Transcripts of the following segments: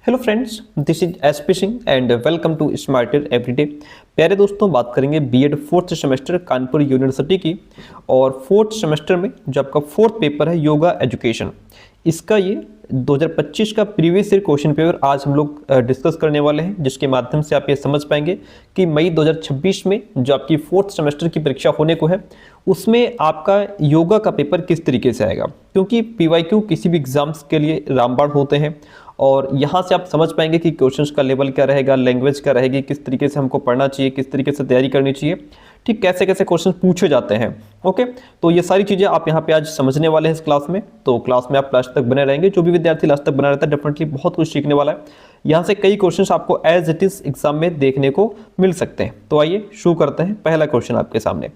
Hello friends, this is SP Singh and welcome to smarter everyday. प्यारे दोस्तों, बात करेंगे BEd fourth semester Kanpur university की। और फोर्थ सेमेस्टर में जो आपका फोर्थ पेपर है योगा एजुकेशन, इसका ये 2025 का प्रीवियस ईयर क्वेश्चन पेपर आज हम लोग डिस्कस करने वाले हैं, जिसके माध्यम से आप ये समझ पाएंगे कि मई 2026 में जो आपकी फोर्थ सेमेस्टर की परीक्षा होने को है उसमें आपका योगा का पेपर किस तरीके से आएगा। क्योंकि पीवाईक्यू किसी भी एग्जाम्स के लिए रामबाण होते हैं और यहाँ से आप समझ पाएंगे कि क्वेश्चंस का लेवल क्या रहेगा, लैंग्वेज क्या रहेगी, किस तरीके से हमको पढ़ना चाहिए, किस तरीके से तैयारी करनी चाहिए, ठीक, कैसे कैसे क्वेश्चन पूछे जाते हैं। ओके, तो ये सारी चीज़ें आप यहाँ पे आज समझने वाले हैं इस क्लास में। तो क्लास में आप लास्ट तक बने रहेंगे। जो भी विद्यार्थी लास्ट तक बना रहता है डेफिनेटली बहुत कुछ सीखने वाला है। यहाँ से कई क्वेश्चन आपको एज इट इज एग्जाम में देखने को मिल सकते हैं। तो आइए शुरू करते हैं। पहला क्वेश्चन आपके सामने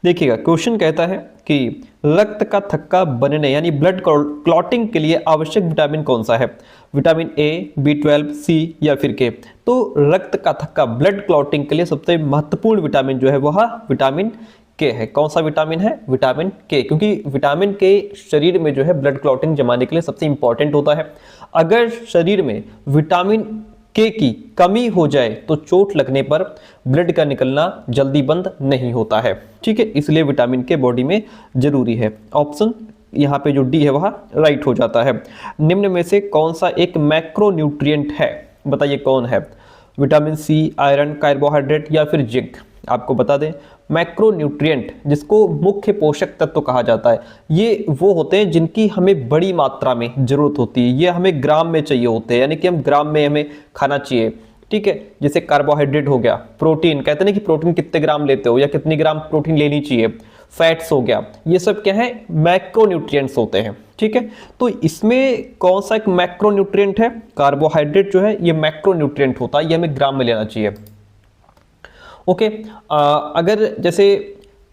देखिएगा। क्वेश्चन कहता है कि रक्त का थक्का बनने यानी ब्लड क्लॉटिंग के लिए आवश्यक विटामिन कौन सा है? विटामिन ए, B12, सी या फिर के? तो रक्त का थक्का ब्लड क्लॉटिंग के लिए सबसे महत्वपूर्ण विटामिन जो है वह विटामिन के है। कौन सा विटामिन है? विटामिन के। क्योंकि विटामिन के शरीर में जो है ब्लड क्लॉटिंग जमाने के लिए सबसे इंपॉर्टेंट होता है। अगर शरीर में विटामिन के की कमी हो जाए तो चोट लगने पर ब्लड का निकलना जल्दी बंद नहीं होता है। ठीक है, इसलिए विटामिन के बॉडी में जरूरी है। ऑप्शन यहाँ पे जो डी है वह राइट हो जाता है। निम्न में से कौन सा एक मैक्रोन्यूट्रिएंट है? बताइए कौन है? विटामिन सी, आयरन, कार्बोहाइड्रेट या फिर जिंक? आपको बता दें, मैक्रोन्यूट्रिएंट जिसको मुख्य पोषक तत्व कहा जाता है, ये वो होते हैं जिनकी हमें बड़ी मात्रा में जरूरत होती है। ये हमें ग्राम में चाहिए होते हैं, यानी कि हम ग्राम में हमें खाना चाहिए। ठीक है, जैसे कार्बोहाइड्रेट हो गया, प्रोटीन कहते हैं ना कि प्रोटीन कितने ग्राम लेते हो या कितनी ग्राम प्रोटीन लेनी चाहिए, फैट्स हो गया, ये सब क्या है? मैक्रोन्यूट्रिएंट्स होते हैं। ठीक है, तो इसमें कौन सा एक मैक्रोन्यूट्रिएंट है? कार्बोहाइड्रेट जो है ये मैक्रोन्यूट्रिएंट होता है, ये हमें ग्राम में लेना चाहिए। ओके, अगर जैसे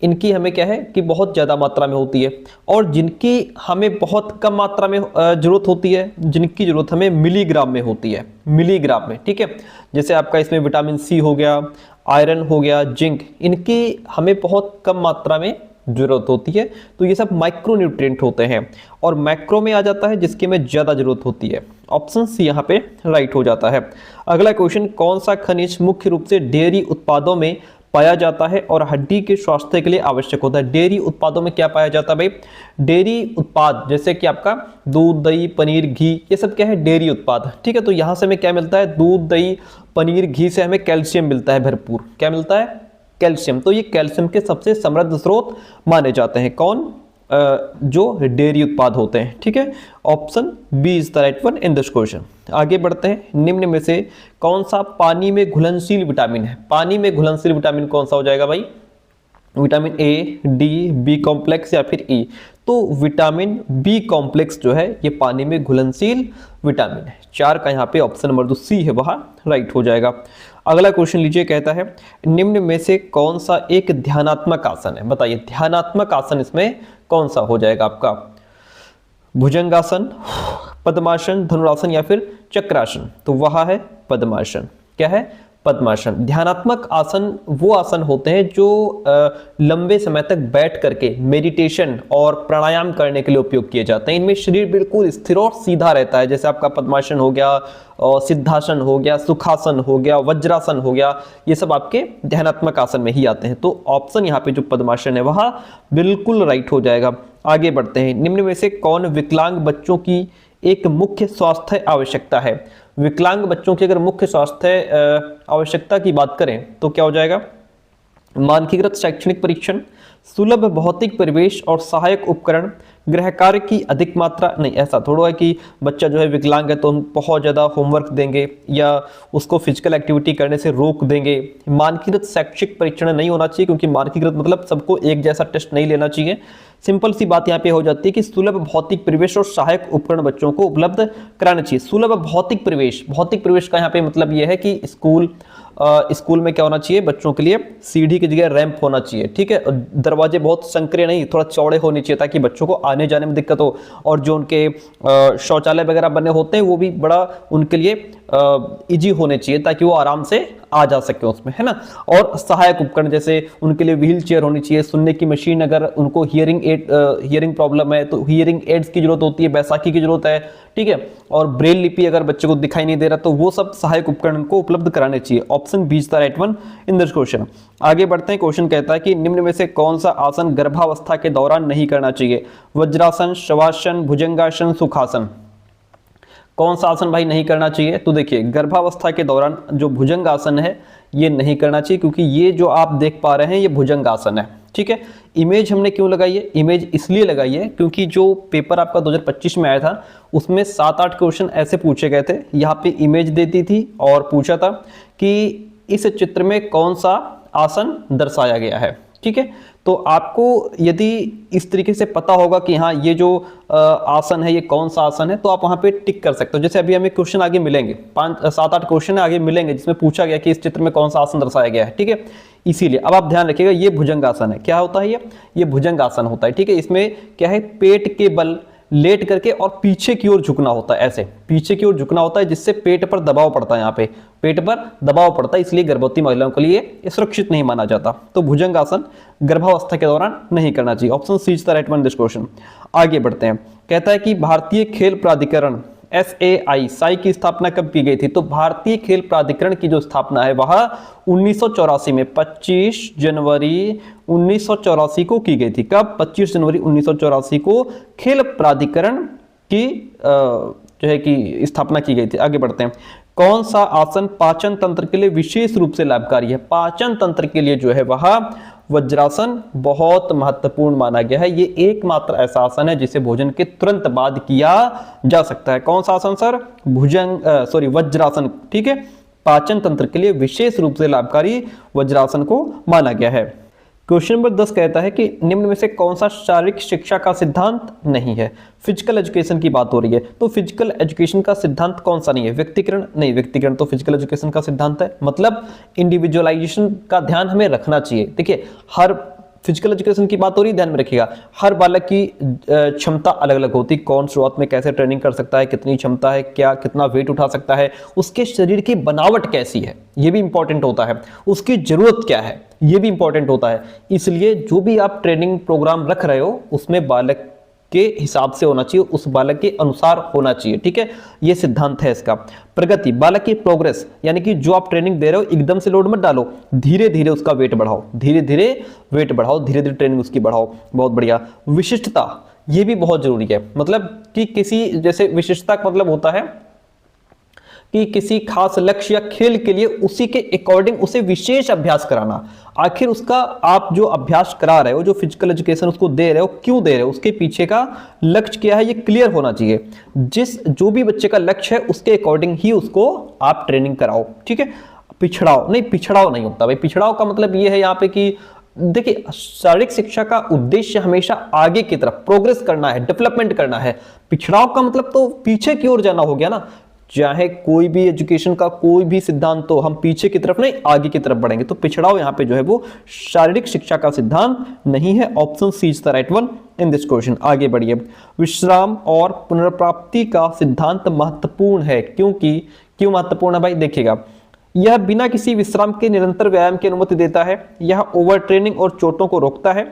इनकी हमें क्या है कि बहुत ज़्यादा मात्रा में होती है और जिनकी हमें बहुत कम मात्रा में ज़रूरत होती है, जिनकी ज़रूरत हमें मिलीग्राम में होती है, मिलीग्राम में। ठीक है, जैसे आपका इसमें विटामिन सी हो गया, आयरन हो गया, जिंक, इनकी हमें बहुत कम मात्रा में जरूरत होती है। तो ये सब माइक्रोन्यूट्रिएंट होते हैं। और मैक्रो में आ जाता है जिसकी हमें ज़्यादा जरूरत होती है। ऑप्शन सी यहाँ पे राइट हो जाता है। अगला क्वेश्चन, कौन सा खनिज मुख्य रूप से डेयरी उत्पादों में पाया जाता है और हड्डी के स्वास्थ्य के लिए आवश्यक होता है? डेयरी उत्पादों में क्या पाया जाता है भाई? डेयरी उत्पाद जैसे कि आपका दूध, दही, पनीर, घी, ये सब क्या है? डेयरी उत्पाद। ठीक है, तो यहाँ से हमें क्या मिलता है? दूध, दही, पनीर, घी से हमें कैल्शियम मिलता है भरपूर। क्या मिलता है? कैल्शियम। तो ये कैल्शियम के सबसे समृद्ध स्रोत माने जाते हैं। कौन? जो डेयरी उत्पाद होते हैं। ठीक है, option B is the right one in this question. आगे बढ़ते हैं। निम्न में से कौन सा पानी में घुलनशील विटामिन है? पानी में घुलनशील विटामिन कौन सा हो जाएगा भाई? Vitamin A, D, B complex या फिर ई? तो विटामिन बी कॉम्प्लेक्स जो है ये पानी में घुलनशील विटामिन है। 4 का यहाँ पे ऑप्शन नंबर जो सी है वह राइट हो जाएगा। अगला क्वेश्चन लीजिए, कहता है निम्न में से कौन सा एक ध्यानात्मक आसन है? बताइए ध्यानात्मक आसन इसमें कौन सा हो जाएगा आपका? भुजंगासन, पद्मासन, धनुरासन या फिर चक्रासन? तो वह है पद्मासन। क्या है? पद्मासन। ध्यानात्मक आसन वो आसन होते हैं जो लंबे समय तक बैठ करके मेडिटेशन और प्राणायाम करने के लिए उपयोग किए जाते हैं। इनमें शरीर बिल्कुल स्थिर और सीधा रहता है। जैसे आपका पद्मासन हो गया, सिद्धासन हो गया, सुखासन हो गया, वज्रासन हो गया, ये सब आपके ध्यानात्मक आसन में ही आते हैं। तो ऑप्शन यहाँ पे जो पद्मासन है वह बिल्कुल राइट हो जाएगा। आगे बढ़ते हैं। निम्न में से कौन विकलांग बच्चों की एक मुख्य स्वास्थ्य आवश्यकता है? विकलांग बच्चों की अगर मुख्य स्वास्थ्य आवश्यकता की बात करें तो क्या हो जाएगा? मानकीकृत शैक्षणिक परीक्षण, सुलभ भौतिक परिवेश और सहायक उपकरण, गृह कार्य की अधिक मात्रा। नहीं, ऐसा थोड़ा है कि बच्चा जो है विकलांग है तो हम बहुत ज़्यादा होमवर्क देंगे या उसको फिजिकल एक्टिविटी करने से रोक देंगे। मानकीकृत शैक्षिक परीक्षण नहीं होना चाहिए, क्योंकि मानकीकृत मतलब सबको एक जैसा टेस्ट नहीं लेना चाहिए। सिंपल सी बात यहाँ पे हो जाती है कि सुलभ भौतिक परिवेश और सहायक उपकरण बच्चों को उपलब्ध कराना चाहिए। सुलभ भौतिक परिवेश, भौतिक परिवेश का यहाँ पे मतलब ये है कि स्कूल में क्या होना चाहिए? बच्चों के लिए सीढ़ी की जगह रैंप होना चाहिए। ठीक है, दरवाजे बहुत संकरे नहीं, थोड़ा चौड़े होने चाहिए ताकि बच्चों को आने जाने में दिक्कत हो। और जो उनके शौचालय वगैरह बने होते हैं वो भी बड़ा उनके लिए इजी होने चाहिए ताकि वो आराम से आ जा सके उसमें, है ना। और सहायक उपकरण जैसे उनके लिए व्हील चेयर होनी चाहिए, सुनने की मशीन, अगर उनको हियरिंग प्रॉब्लम है तो हियरिंग एड्स की जरूरत होती है, बैसाखी की जरूरत है, ठीक है। और ब्रेल लिपि अगर बच्चे को दिखाई नहीं दे रहा तो वो सब सहायक उपकरण को उपलब्ध कराने चाहिए। Option B is the right one in this question. आगे बढ़ते हैं, क्वेश्चन कहता है कि निम्न में से कौन सा आसन गर्भावस्था के दौरान नहीं करना चाहिए? वज्रासन, शवासन, भुजंगासन, सुखासन। कौन सा आसन भाई नहीं करना चाहिए? तो देखिए गर्भावस्था के दौरान जो भुजंग आसन है ये नहीं करना चाहिए, क्योंकि ये जो आप देख पा रहे हैं ये भुजंग आसन है, ठीक है। इमेज हमने क्यों लगाई है? इमेज इसलिए लगाई है क्योंकि जो पेपर आपका 2025 में आया था उसमें 7-8 क्वेश्चन ऐसे पूछे गए थे, यहाँ पे इमेज देती थी और पूछा था कि इस चित्र में कौन सा आसन दर्शाया गया है, ठीक है। तो आपको यदि इस तरीके से पता होगा कि हाँ ये जो आसन है ये कौन सा आसन है, तो आप वहां पे टिक कर सकते हो। जैसे अभी हमें क्वेश्चन आगे मिलेंगे, 5-7-8 क्वेश्चन आगे मिलेंगे जिसमें पूछा गया कि इस चित्र में कौन सा आसन दर्शाया गया है, ठीक है। इसीलिए अब आप ध्यान रखिएगा, ये भुजंग आसन है। क्या होता है ये भुजंग आसन होता है, ठीक है। इसमें क्या है, पेट के बल लेट करके और पीछे की ओर झुकना होता है, ऐसे पीछे की ओर झुकना होता है, जिससे पेट पर दबाव पड़ता है, यहाँ पे पेट पर दबाव पड़ता है, इसलिए गर्भवती महिलाओं के लिए ये सुरक्षित नहीं माना जाता। तो भुजंग आसन गर्भावस्था के दौरान नहीं करना चाहिए। Option C is the right one this question. आगे बढ़ते हैं, कहता है कि भारतीय खेल प्राधिकरण SAI की स्थापना कब की गई थी? तो भारतीय खेल प्राधिकरण की जो स्थापना है वह 1984 में 25 जनवरी 1984 को की गई थी। कब? 25 जनवरी 1984 को खेल प्राधिकरण की जो है कि स्थापना की गई थी। आगे बढ़ते हैं, कौन सा आसन पाचन तंत्र के लिए विशेष रूप से लाभकारी है? पाचन तंत्र के लिए जो है वह वज्रासन बहुत महत्वपूर्ण माना गया है। ये एकमात्र ऐसा आसन है जिसे भोजन के तुरंत बाद किया जा सकता है। कौन सा आसन सर? वज्रासन, ठीक है। पाचन तंत्र के लिए विशेष रूप से लाभकारी वज्रासन को माना गया है। क्वेश्चन नंबर 10 कहता है कि निम्न में से कौन सा शारीरिक शिक्षा का सिद्धांत नहीं है? फिजिकल एजुकेशन की बात हो रही है, तो फिजिकल एजुकेशन का सिद्धांत कौन सा नहीं है? व्यक्तिकरण नहीं, व्यक्तिकरण तो फिजिकल एजुकेशन का सिद्धांत है, मतलब इंडिविजुअलाइजेशन का ध्यान हमें रखना चाहिए। देखिए हर फिजिकल एजुकेशन की बात हो रही है, ध्यान में रखिएगा, हर बालक की क्षमता अलग अलग होती है। कौन शुरुआत में कैसे ट्रेनिंग कर सकता है, कितनी क्षमता है, क्या कितना वेट उठा सकता है, उसके शरीर की बनावट कैसी है, ये भी इंपॉर्टेंट होता है, उसकी जरूरत क्या है, ये भी इंपॉर्टेंट होता है। इसलिए जो भी आप ट्रेनिंग प्रोग्राम रख रहे हो उसमें बालक के हिसाब से होना चाहिए, उस बालक के अनुसार होना चाहिए, ठीक है। ये सिद्धांत है इसका। प्रगति, बालक की प्रोग्रेस, यानी कि जो आप ट्रेनिंग दे रहे हो एकदम से लोड मत डालो, धीरे धीरे उसका वेट बढ़ाओ, धीरे धीरे वेट बढ़ाओ, धीरे धीरे ट्रेनिंग उसकी बढ़ाओ। बहुत बढ़िया। विशिष्टता, ये भी बहुत जरूरी है, मतलब कि किसी जैसे विशिष्टता का मतलब होता है कि किसी खास लक्ष्य या खेल के लिए उसी के अकॉर्डिंग उसे विशेष अभ्यास कराना। आखिर उसका आप जो अभ्यास करा रहे हो, जो फिजिकल एजुकेशन उसको दे रहे हो, क्यों दे रहे हो, उसके पीछे का लक्ष्य क्या है, ये क्लियर होना चाहिए। जो भी बच्चे का लक्ष्य है उसके अकॉर्डिंग ही उसको आप ट्रेनिंग कराओ, ठीक है। पिछड़ाओ नहीं होता भाई। पिछड़ाओ का मतलब ये है यहाँ पे कि देखिए शारीरिक शिक्षा का उद्देश्य हमेशा आगे की तरफ प्रोग्रेस करना है, डेवलपमेंट करना है। पिछड़ाव का मतलब तो पीछे की ओर जाना हो गया ना। चाहे कोई भी एजुकेशन का कोई भी सिद्धांत हो, हम पीछे की तरफ नहीं आगे की तरफ बढ़ेंगे। तो पिछड़ाव यहाँ पे जो है वो शारीरिक शिक्षा का सिद्धांत नहीं है। Option C is the right one in this question. आगे बढ़िए, विश्राम और पुनर्प्राप्ति का सिद्धांत महत्वपूर्ण है क्यों महत्वपूर्ण है भाई? देखिएगा, यह बिना किसी विश्राम के निरंतर व्यायाम की अनुमति देता है। यह ओवर ट्रेनिंग और चोटों को रोकता है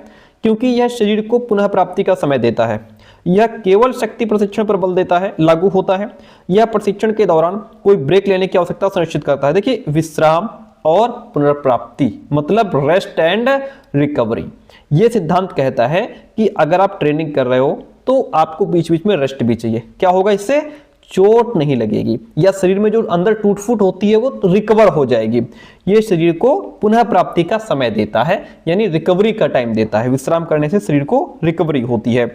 क्योंकि यह शरीर को पुनः प्राप्ति का समय देता है। यह केवल शक्ति प्रशिक्षण पर बल देता है, लागू होता है। यह प्रशिक्षण के दौरान कोई ब्रेक लेने की आवश्यकता सुनिश्चित करता है। देखिए विश्राम और पुनर्प्राप्ति मतलब रेस्ट एंड रिकवरी। यह सिद्धांत कहता है कि अगर आप ट्रेनिंग कर रहे हो तो आपको बीच बीच में रेस्ट भी चाहिए। क्या होगा इससे? चोट नहीं लगेगी या शरीर में जो अंदर टूट फूट होती है वो रिकवर हो जाएगी। ये शरीर को पुनः प्राप्ति का समय देता है, यानी रिकवरी का टाइम देता है। विश्राम करने से शरीर को रिकवरी होती है,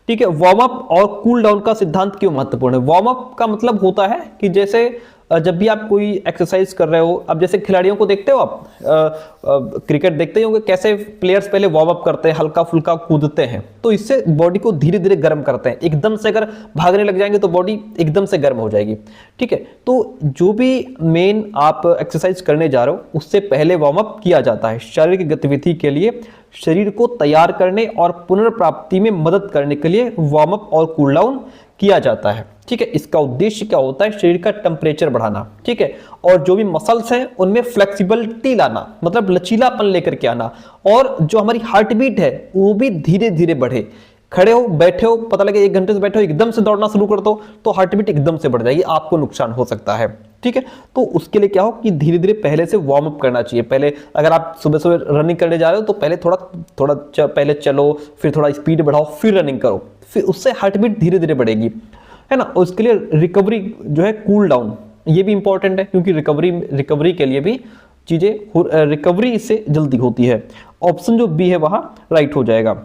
ठीक है। वार्म अप और कूल डाउन का सिद्धांत क्यों महत्वपूर्ण है? वार्म अप का मतलब होता है कि जैसे जब भी आप कोई एक्सरसाइज कर रहे हो, अब जैसे खिलाड़ियों को देखते हो आप, क्रिकेट देखते होंगे कैसे प्लेयर्स पहले वार्म अप करते हैं, हल्का फुल्का कूदते हैं, तो इससे बॉडी को धीरे धीरे गर्म करते हैं। एकदम से अगर भागने लग जाएंगे तो बॉडी एकदम से गर्म हो जाएगी, ठीक है। तो जो भी मेन आप एक्सरसाइज करने जा रहे हो उससे पहले वार्म अप किया जाता है। शारीरिक गतिविधि के लिए शरीर को तैयार करने और पुनर्प्राप्ति में मदद करने के लिए वार्म अप और कूल डाउन किया जाता है। ठीक है, इसका उद्देश्य क्या होता है? शरीर का टेम्परेचर बढ़ाना। ठीक है, और जो भी मसल्स हैं उनमें फ्लेक्सिबिलिटी लाना, मतलब लचीलापन लेकर के आना, और जो हमारी हार्ट बीट है वो भी धीरे धीरे बढ़े। खड़े हो, बैठे हो, पता लगे 1 घंटे से बैठे हो, एकदम से दौड़ना शुरू कर दो तो हार्ट बीट एकदम से बढ़ जाएगी, आपको नुकसान हो सकता है। ठीक है, तो उसके लिए क्या हो कि धीरे धीरे पहले से वार्म अप करना चाहिए। पहले अगर आप सुबह सुबह रनिंग करने जा रहे हो तो पहले थोड़ा पहले चलो, फिर थोड़ा स्पीड बढ़ाओ, फिर रनिंग करो, फिर उससे हार्ट बीट धीरे धीरे बढ़ेगी, है ना। उसके लिए रिकवरी जो है, कूल डाउन, ये भी इंपॉर्टेंट है, क्योंकि रिकवरी के लिए भी चीजें, रिकवरी इससे जल्दी होती है। ऑप्शन जो बी है वहां राइट हो जाएगा।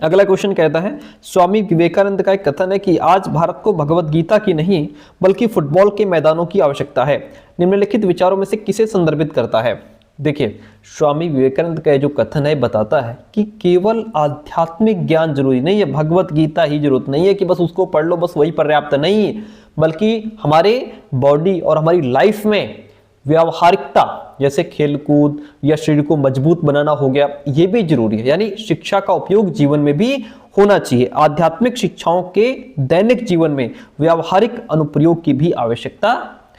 अगला क्वेश्चन कहता है, स्वामी विवेकानंद का एक कथन है कि आज भारत को भगवत गीता की नहीं बल्कि फुटबॉल के मैदानों की आवश्यकता है। निम्नलिखित विचारों में से किसे संदर्भित करता है? देखिए, स्वामी विवेकानंद का जो कथन है बताता है कि केवल आध्यात्मिक ज्ञान जरूरी नहीं है, भगवत गीता ही जरूरत नहीं है कि बस उसको पढ़ लो, बस वही पर्याप्त नहीं, बल्कि हमारे बॉडी और हमारी लाइफ में व्यावहारिकता, जैसे खेलकूद या शरीर को मजबूत बनाना हो गया, ये भी जरूरी है। यानी शिक्षा का उपयोग जीवन में भी होना चाहिए। आध्यात्मिक शिक्षाओं के दैनिक जीवन में व्यावहारिक अनुप्रयोग की भी आवश्यकता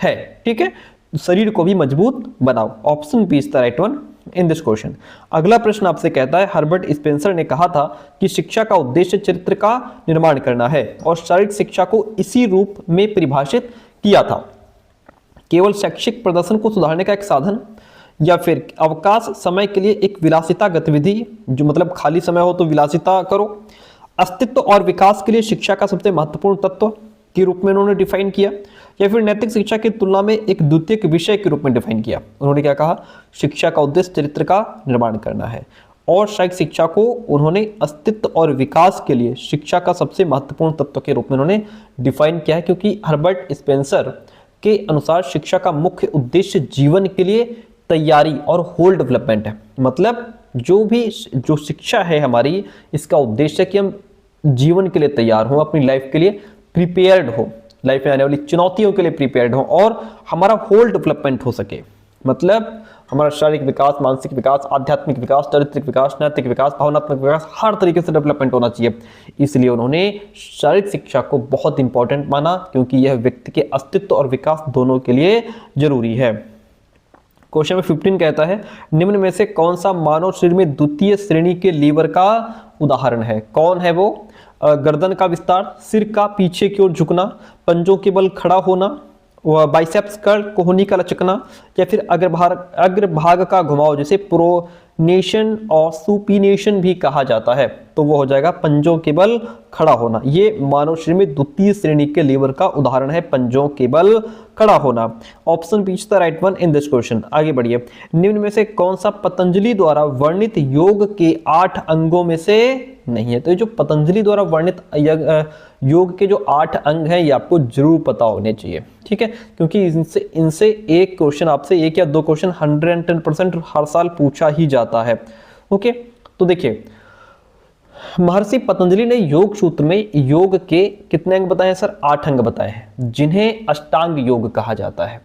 है। ठीक है, शरीर को भी मजबूत बनाओ। Option B is the right one in this question. अगला प्रश्न आपसे कहता है, हर्बर्ट स्पेंसर ने कहा था कि शिक्षा का उद्देश्य चरित्र का निर्माण करना है और शारीरिक शिक्षा को इसी रूप में परिभाषित किया था। केवल शैक्षिक प्रदर्शन को सुधारने का एक साधन, या फिर अवकाश समय के लिए एक विलासिता गतिविधि, जो मतलब खाली समय हो तो विलासिता करो। अस्तित्व और विकास के लिए शिक्षा का सबसे महत्वपूर्ण तत्व के रूप में उन्होंने डिफाइन किया, या फिर नैतिक शिक्षा की तुलना में एक द्वितीयक विषय के रूप में डिफाइन किया। उन्होंने क्या कहा? शिक्षा का उद्देश्य चरित्र का निर्माण करना है, और शारीरिक शिक्षा को उन्होंने अस्तित्व और विकास के लिए शिक्षा का सबसे महत्वपूर्ण तत्व के रूप में उन्होंने डिफाइन किया है, क्योंकि हर्बर्ट स्पेंसर के अनुसार शिक्षा का मुख्य उद्देश्य जीवन के लिए तैयारी और होल डेवलपमेंट है। मतलब जो शिक्षा है हमारी, इसका उद्देश्य है कि हम जीवन के लिए तैयार हों, अपनी लाइफ के लिए प्रिपेयर्ड हो, लाइफ में आने वाली चुनौतियों के लिए प्रिपेयर्ड हो, और हमारा होल डेवलपमेंट हो सके। मतलब हमारा शारीरिक विकास, मानसिक विकास, आध्यात्मिक विकास, चारित्रिक विकास, नैतिक विकास, भावनात्मक विकास, हर तरीके से डेवलपमेंट होना चाहिए। इसलिए उन्होंने शारीरिक शिक्षा को बहुत इंपॉर्टेंट माना, क्योंकि यह व्यक्ति के अस्तित्व और विकास दोनों के लिए जरूरी है। क्वेश्चन नंबर 15 कहता है, निम्न में से कौन सा मानव शरीर में द्वितीय श्रेणी के लीवर का उदाहरण है? कौन है वो? गर्दन का विस्तार, सिर का पीछे की ओर झुकना, पंजों के बल खड़ा होना, बाइसेप्स कर्ल, कोहनी का लचकना, या फिर अग्रभाग का घुमाव, जिसे प्रोनेशन और सुपिनेशन भी कहा जाता है। तो वो हो जाएगा पंजों के बल खड़ा होना। ये मानव शरीर में द्वितीय श्रेणी के लीवर का उदाहरण है, पंजों के बल खड़ा होना। Option B is the right one in this question. आगे बढ़िए, निम्न में से कौन सा पतंजलि द्वारा वर्णित योग के 8 अंगों में से नहीं है? तो ये जो पतंजलि द्वारा वर्णित योग के जो 8 अंग हैं, ये आपको जरूर पता होने चाहिए। ठीक है, क्योंकि इनसे एक क्वेश्चन आपसे, 1 या 2 क्वेश्चन 110% हर साल पूछा ही जाता है। ओके, तो देखिए, महर्षि पतंजलि ने योग सूत्र में योग के कितने अंग बताए हैं सर? 8 अंग बताए हैं, जिन्हें अष्टांग योग कहा जाता है।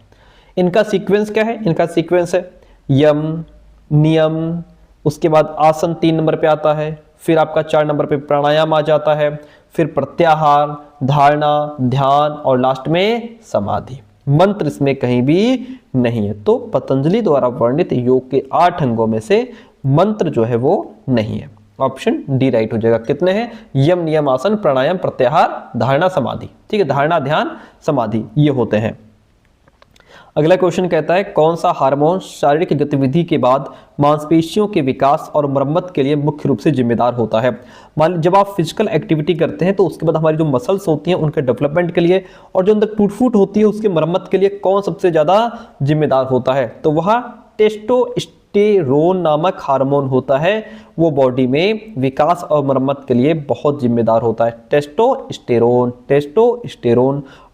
इनका सीक्वेंस क्या है? इनका सीक्वेंस है यम, नियम, उसके बाद आसन 3 नंबर पे आता है, फिर आपका 4 नंबर पे प्राणायाम आ जाता है, फिर प्रत्याहार, धारणा, ध्यान, और लास्ट में समाधि। मंत्र इसमें कहीं भी नहीं है। तो पतंजलि द्वारा वर्णित योग के 8 अंगों में से मंत्र जो है वो नहीं है। ऑप्शन डी राइट हो जाएगा। कितने हैं? यम, नियम, आसन, प्राणायाम, प्रत्याहार, धारणा, समाधि। ठीक है, धारणा, ध्यान, समाधि, ये होते हैं। अगला क्वेश्चन कहता है, कौन सा हार्मोन शारीरिक गतिविधि के बाद मांसपेशियों के विकास और मरम्मत के लिए मुख्य रूप से जिम्मेदार होता है? मान लीजिए जब आप फिजिकल एक्टिविटी करते हैं तो उसके बाद हमारी जो मसल्स होती हैं उनके डेवलपमेंट के लिए, और जो अंदर टूट फूट होती है उसके मरम्मत के लिए कौन सबसे ज्यादा जिम्मेदार होता है? तो वह टेस्टोस्टेरोन नामक हार्मोन होता है, वो बॉडी में विकास और मरम्मत के लिए बहुत जिम्मेदार होता है। टेस्टोस्टेरोन।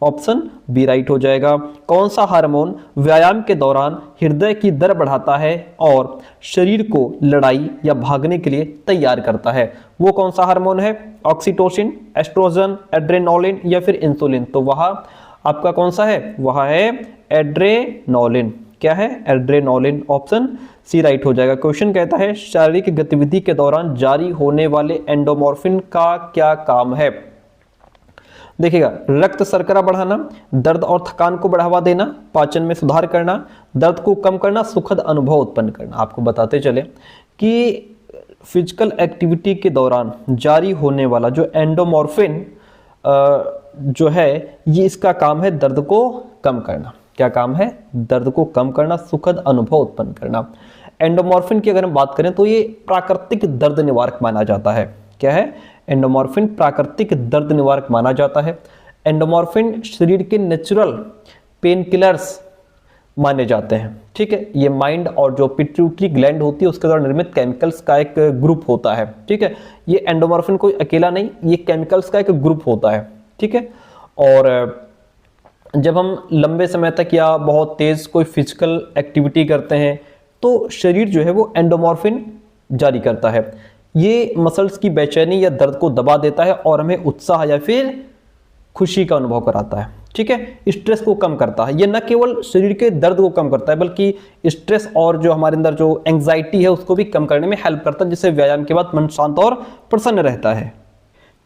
ऑप्शन बी राइट हो जाएगा। कौन सा हार्मोन व्यायाम के दौरान हृदय की दर बढ़ाता है और शरीर को लड़ाई या भागने के लिए तैयार करता है? वो कौन सा हार्मोन है? ऑक्सीटोसिन, एस्ट्रोजन, एड्रेनोलिन, या फिर इंसुलिन? तो वह आपका कौन सा है? वह है एड्रेनोलिन। क्या है? एड्रेनोलिन। ऑप्शन सी राइट हो जाएगा। क्वेश्चन कहता है, शारीरिक गतिविधि के दौरान जारी होने वाले एंडोमॉर्फिन का क्या काम है? देखिएगा, रक्त शर्करा बढ़ाना, दर्द और थकान को बढ़ावा देना, पाचन में सुधार करना, दर्द को कम करना, सुखद अनुभव उत्पन्न करना। आपको बताते चले कि फिजिकल एक्टिविटी के दौरान जारी होने वाला जो एंडोमॉर्फिन जो है, ये इसका काम है दर्द को कम करना। क्या काम है? दर्द को कम करना, सुखद अनुभव उत्पन्न करना। एंडोमॉर्फिन की अगर हम बात करें तो ये प्राकृतिक दर्द निवारक माना जाता है। क्या है? एंडोमॉर्फिन प्राकृतिक दर्द निवारक माना जाता है। एंडोमॉर्फिन शरीर के नेचुरल पेन किलर्स माने जाते हैं। ठीक है, ये माइंड और जो पिट्यूटरी ग्लैंड होती है उसके द्वारा निर्मित केमिकल्स का एक ग्रुप होता है। ठीक है, ये एंडोमॉर्फिन कोई अकेला नहीं, ये केमिकल्स का एक ग्रुप होता है। ठीक है, और जब हम लंबे समय तक या बहुत तेज कोई फिजिकल एक्टिविटी करते हैं तो शरीर जो है वो एंडोमॉर्फिन जारी करता है। ये मसल्स की बेचैनी या दर्द को दबा देता है और हमें उत्साह या फिर खुशी का अनुभव कराता है। ठीक है, स्ट्रेस को कम करता है। ये न केवल शरीर के दर्द को कम करता है बल्कि स्ट्रेस और जो हमारे अंदर जो एंग्जाइटी है उसको भी कम करने में हेल्प करता है, जिससे व्यायाम के बाद मन शांत और प्रसन्न रहता है।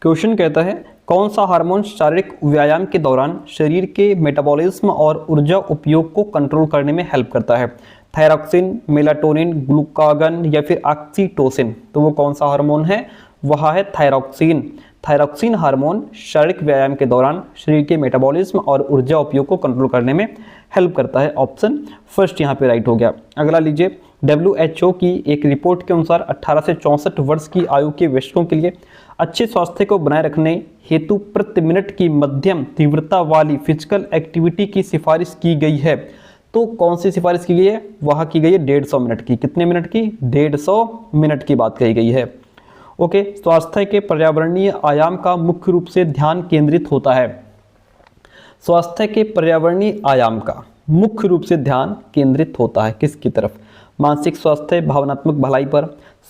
क्वेश्चन कहता है, कौन सा हार्मोन शारीरिक व्यायाम के दौरान शरीर के मेटाबॉलिज्म और ऊर्जा उपयोग को कंट्रोल करने में हेल्प करता है? थायरॉक्सिन, मेलाटोनिन, ग्लूकागन या फिर ऑक्सीटोसिन? तो वो कौन सा हार्मोन है? वह है थायरॉक्सिन। थायरॉक्सिन हार्मोन शारीरिक व्यायाम के दौरान शरीर के मेटाबॉलिज्म और ऊर्जा उपयोग को कंट्रोल करने में हेल्प करता है। ऑप्शन फर्स्ट यहाँ पे राइट हो गया। अगला लीजिए, WHO की एक रिपोर्ट के अनुसार 18 से 64 वर्ष की आयु के वयस्कों के लिए अच्छे स्वास्थ्य को बनाए रखने हेतु प्रति मिनट की मध्यम तीव्रता वाली फिजिकल एक्टिविटी की सिफारिश की गई है। तो कौन सी सिफारिश की गई है? वह की गई है 150 मिनट की। कितने मिनट की? 150 मिनट की बात कही गई है। ओके, स्वास्थ्य के पर्यावरणीय आयाम का मुख्य रूप से ध्यान केंद्रित होता है। स्वास्थ्य के पर्यावरणीय आयाम का मुख्य रूप से ध्यान केंद्रित होता है किसकी तरफ? मानसिक स्वास्थ्य, भावनात्मक भलाई पर,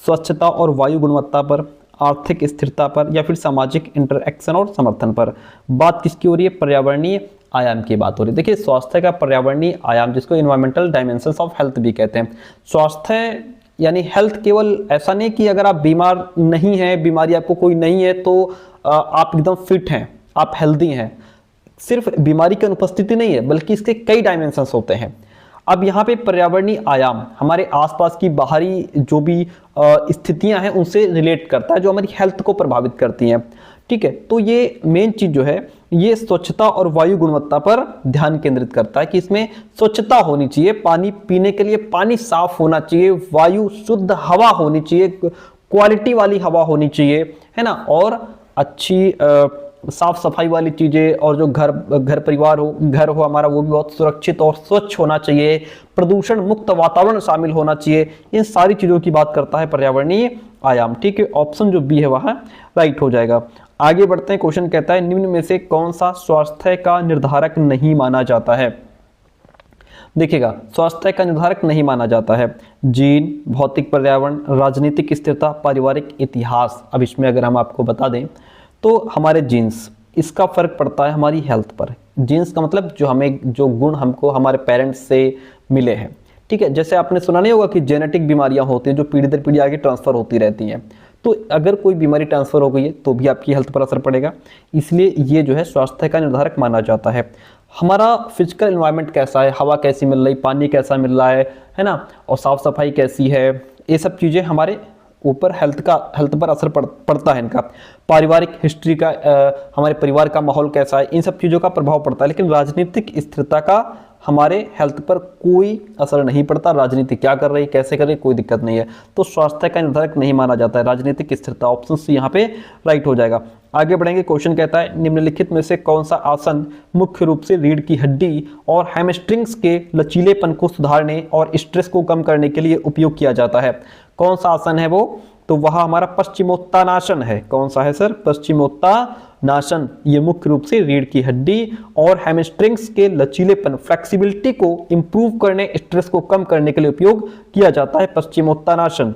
स्वच्छता और वायु गुणवत्ता पर, आर्थिक स्थिरता पर या फिर सामाजिक इंटरएक्शन और समर्थन पर। बात किसकी हो रही है? पर्यावरणीय आयाम की बात हो रही है। देखिए, स्वास्थ्य का पर्यावरणीय आयाम जिसको इन्वायरमेंटल डायमेंशंस ऑफ हेल्थ भी कहते हैं। स्वास्थ्य यानी हेल्थ केवल ऐसा नहीं कि अगर आप बीमार नहीं हैं, बीमारी आपको कोई नहीं है तो आप एकदम फिट हैं, आप हेल्दी हैं। सिर्फ बीमारी की अनुपस्थिति नहीं है बल्कि इसके कई डायमेंशंस होते हैं। अब यहाँ पे पर्यावरणीय आयाम हमारे आसपास की बाहरी जो भी स्थितियां हैं उनसे रिलेट करता है, जो हमारी हेल्थ को प्रभावित करती हैं। ठीक है, तो ये मेन चीज जो है ये स्वच्छता और वायु गुणवत्ता पर ध्यान केंद्रित करता है कि इसमें स्वच्छता होनी चाहिए, पानी पीने के लिए पानी साफ होना चाहिए, वायु शुद्ध हवा होनी चाहिए, क्वालिटी वाली हवा होनी चाहिए, है ना, और अच्छी साफ सफाई वाली चीजें, और जो घर परिवार हो, घर हो हमारा, वो भी बहुत सुरक्षित और स्वच्छ होना चाहिए, प्रदूषण मुक्त वातावरण शामिल होना चाहिए। इन सारी चीजों की बात करता है पर्यावरणीय आयाम। ठीक है, ऑप्शन जो बी है वह राइट हो जाएगा। आगे बढ़ते हैं। क्वेश्चन कहता है, निम्न में से कौन सा स्वास्थ्य का निर्धारक नहीं माना जाता है? देखिएगा, स्वास्थ्य का निर्धारक नहीं माना जाता है जीन, भौतिक पर्यावरण, राजनीतिक स्थिरता, पारिवारिक इतिहास। अब इसमें अगर हम आपको बता दें तो हमारे जीन्स, इसका फर्क पड़ता है हमारी हेल्थ पर। जीन्स का मतलब जो हमें जो गुण हमको हमारे पेरेंट्स से मिले हैं। ठीक है, जैसे आपने सुना नहीं होगा कि जेनेटिक बीमारियां होती हैं जो पीढ़ी दर पीढ़ी आगे ट्रांसफर होती रहती हैं। तो अगर कोई बीमारी ट्रांसफर हो गई है तो भी आपकी हेल्थ पर असर पड़ेगा, इसलिए ये जो है स्वास्थ्य का निर्धारक माना जाता है। हमारा फिजिकल एनवायरनमेंट कैसा है, हवा कैसी मिल रही, पानी कैसा मिल रहा है ना, और साफ सफाई कैसी है, ये सब चीज़ें हमारे ऊपर हेल्थ पर असर पड़ता है इनका। पारिवारिक हिस्ट्री का, हमारे परिवार का माहौल कैसा है, इन सब चीज़ों का प्रभाव पड़ता है। लेकिन राजनीतिक स्थिरता का हमारे हेल्थ पर कोई असर नहीं पड़ता। राजनीति क्या कर रही, कैसे कर रही, कोई दिक्कत नहीं है। तो स्वास्थ्य का निर्धारक नहीं माना जाता है राजनीतिक स्थिरता। ऑप्शन सी यहाँ पे राइट हो जाएगा। आगे बढ़ेंगे। क्वेश्चन कहता है, निम्नलिखित में से कौन सा आसन मुख्य रूप से रीढ़ की हड्डी और हैमस्ट्रिंग्स के लचीलेपन को सुधारने और स्ट्रेस को कम करने के लिए उपयोग किया जाता है? कौन सा आसन है वो? तो वह हमारा पश्चिमोत्तानासन है। कौन सा है सर? पश्चिमोत्तानासन। ये मुख्य रूप से रीढ़ की हड्डी और हैमस्ट्रिंग्स के लचीलेपन, फ्लेक्सिबिलिटी को इंप्रूव करने, स्ट्रेस को कम करने के लिए उपयोग किया जाता है पश्चिमोत्तानासन।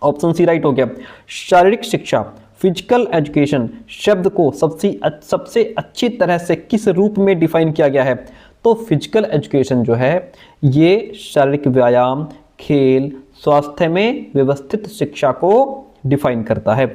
ऑप्शन सी राइट हो गया। शारीरिक शिक्षा, फिजिकल एजुकेशन शब्द को सबसे अच्छी तरह से किस रूप में डिफाइन किया गया है? तो फिजिकल एजुकेशन जो है ये शारीरिक व्यायाम, खेल, स्वास्थ्य में व्यवस्थित शिक्षा को डिफाइन करता है।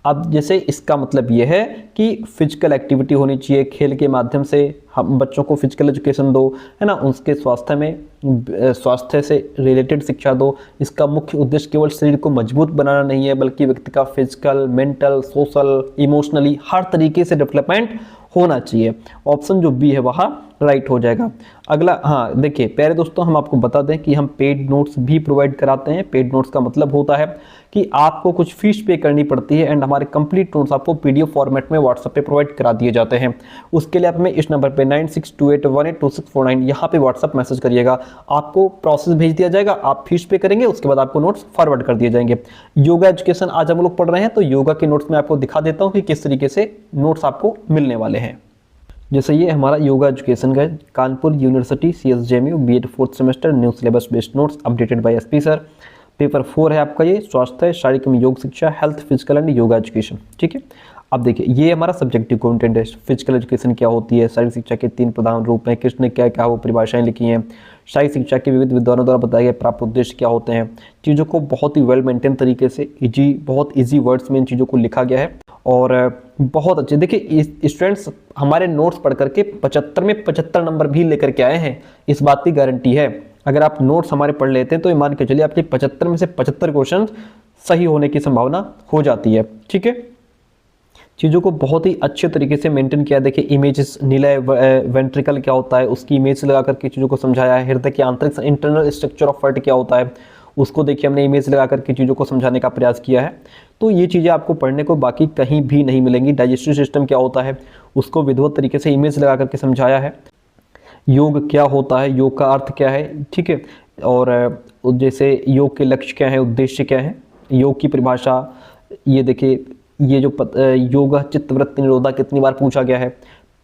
अब जैसे इसका मतलब ये है कि फिजिकल एक्टिविटी होनी चाहिए, खेल के माध्यम से हम बच्चों को फिजिकल एजुकेशन दो, है ना, उसके स्वास्थ्य से रिलेटेड शिक्षा दो। इसका मुख्य उद्देश्य केवल शरीर को मजबूत बनाना नहीं है, बल्कि व्यक्ति का फिजिकल, मेंटल, सोशल, इमोशनली हर तरीके से डेवलपमेंट होना चाहिए। ऑप्शन जो बी है वहाँ राइट हो जाएगा। अगला, हाँ देखिए प्यारे दोस्तों, हम आपको बता दें कि हम पेड नोट्स भी प्रोवाइड कराते हैं। पेड नोट्स का मतलब होता है कि आपको कुछ फीस पे करनी पड़ती है एंड हमारे कंप्लीट नोट्स आपको पीडीएफ फॉर्मेट में व्हाट्सएप पे प्रोवाइड करा दिए जाते हैं। उसके लिए आप हमें इस नंबर पे 9628182649 यहाँ पे व्हाट्सएप मैसेज करिएगा, आपको प्रोसेस भेज दिया जाएगा, आप फीस पे करेंगे, उसके बाद आपको नोट्स फॉरवर्ड कर दिए जाएंगे। योगा एजुकेशन आज हम लोग पढ़ रहे हैं, तो योगा के नोट्स में आपको दिखा देता हूँ कि किस तरीके से नोट्स आपको मिलने वाले हैं। जैसे ये हमारा योगा एजुकेशन का Kanpur university CSJMU BEd 4th semester new syllabus based notes updated by SP sir. Paper 4 है आपका ये, स्वास्थ्य, शारीरिक एवं योग शिक्षा, health, physical and yoga education. ठीक है, अब देखिए ये हमारा सब्जेक्टिव कंटेंट है। फिजिकल एजुकेशन क्या होती है, शारीरिक शिक्षा के 3 प्रधान रूप हैं, किसने क्या क्या वो परिभाषाएं लिखी हैं, शारीरिक शिक्षा के विविध विद्वानों द्वारा बताए गए प्राप्त उद्देश्य क्या होते हैं। चीज़ों को बहुत ही वेल मेंटेन तरीके से बहुत ईजी वर्ड्स में इन चीज़ों को लिखा गया है और बहुत अच्छे। देखिए स्टूडेंट्स हमारे नोट्स पढ़ करके 75 में 75 नंबर भी लेकर के आए हैं, इस बात की गारंटी है। अगर आप नोट्स हमारे पढ़ लेते हैं तो ये मान के चलिए आपके 75 में से 75 क्वेश्चन सही होने की संभावना हो जाती है। ठीक है, चीज़ों को बहुत ही अच्छे तरीके से मेंटेन किया। देखिए इमेजेस, नीला वेंट्रिकल क्या होता है उसकी इमेज लगा करके चीज़ों को समझाया है। हृदय के आंतरिक इंटरनल स्ट्रक्चर ऑफ हार्ट क्या होता है उसको देखिए हमने इमेज लगा करके चीज़ों को समझाने का प्रयास किया है। तो ये चीज़ें आपको पढ़ने को बाकी कहीं भी नहीं मिलेंगी। डाइजेस्टिव सिस्टम क्या होता है उसको विधिवत तरीके से इमेज लगा करके समझाया है। योग क्या होता है, योग का अर्थ क्या है, ठीक है, और जैसे योग के लक्ष्य क्या है, उद्देश्य क्या है, योग की परिभाषा। ये देखिए ये जो योग चित्तवृत्ति निरोधा कितनी बार पूछा गया है,